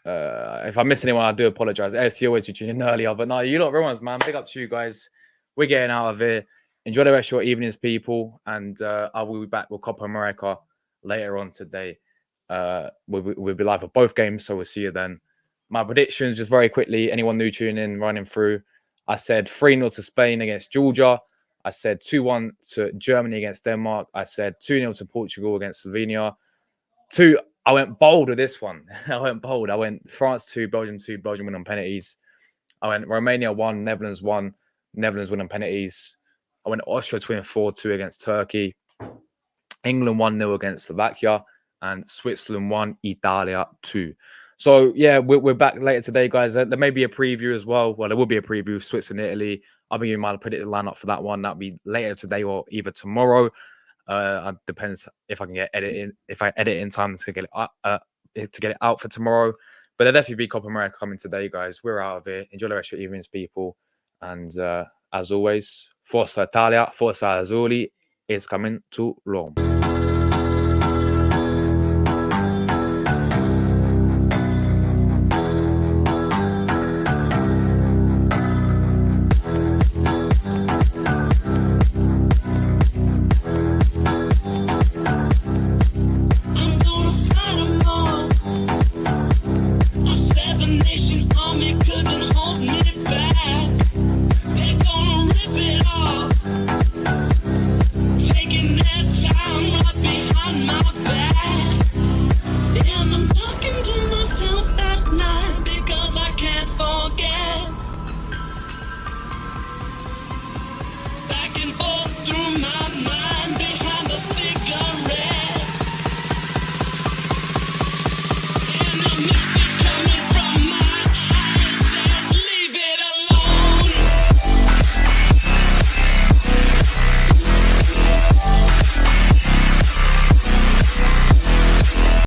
If I miss anyone, I do apologize. LC always tuning in earlier, but no, you lot real ones, man. Big up to you guys. We're getting out of here. Enjoy the rest of your evenings, people, and I will be back with Copa America later on today. We'll be live for both games, so we'll see you then. My predictions, just very quickly, anyone new tuning in, running through. I said 3-0 to Spain against Georgia. I said 2-1 to Germany against Denmark. I said 2-0 to Portugal against Slovenia. I went bold with this one. I went France 2, Belgium 2, Belgium win on penalties. I went Romania 1, Netherlands 1, Netherlands win on penalties. I went Austria to win 4-2 against Turkey. England 1-0 against Slovakia. And Switzerland 1, Italia 2. So, yeah, we're back later today, guys. There may be a preview as well. Well, there will be a preview of Switzerland, Italy. I'll be giving my predicted lineup for that one. That'll be later today or either tomorrow. It depends if I can get if I edit in time to get it out for tomorrow. But there'll definitely be Copa America coming today, guys. We're out of here. Enjoy the rest of your evenings, people. And as always, Forza Italia, Forza Azzurri is coming to Rome. my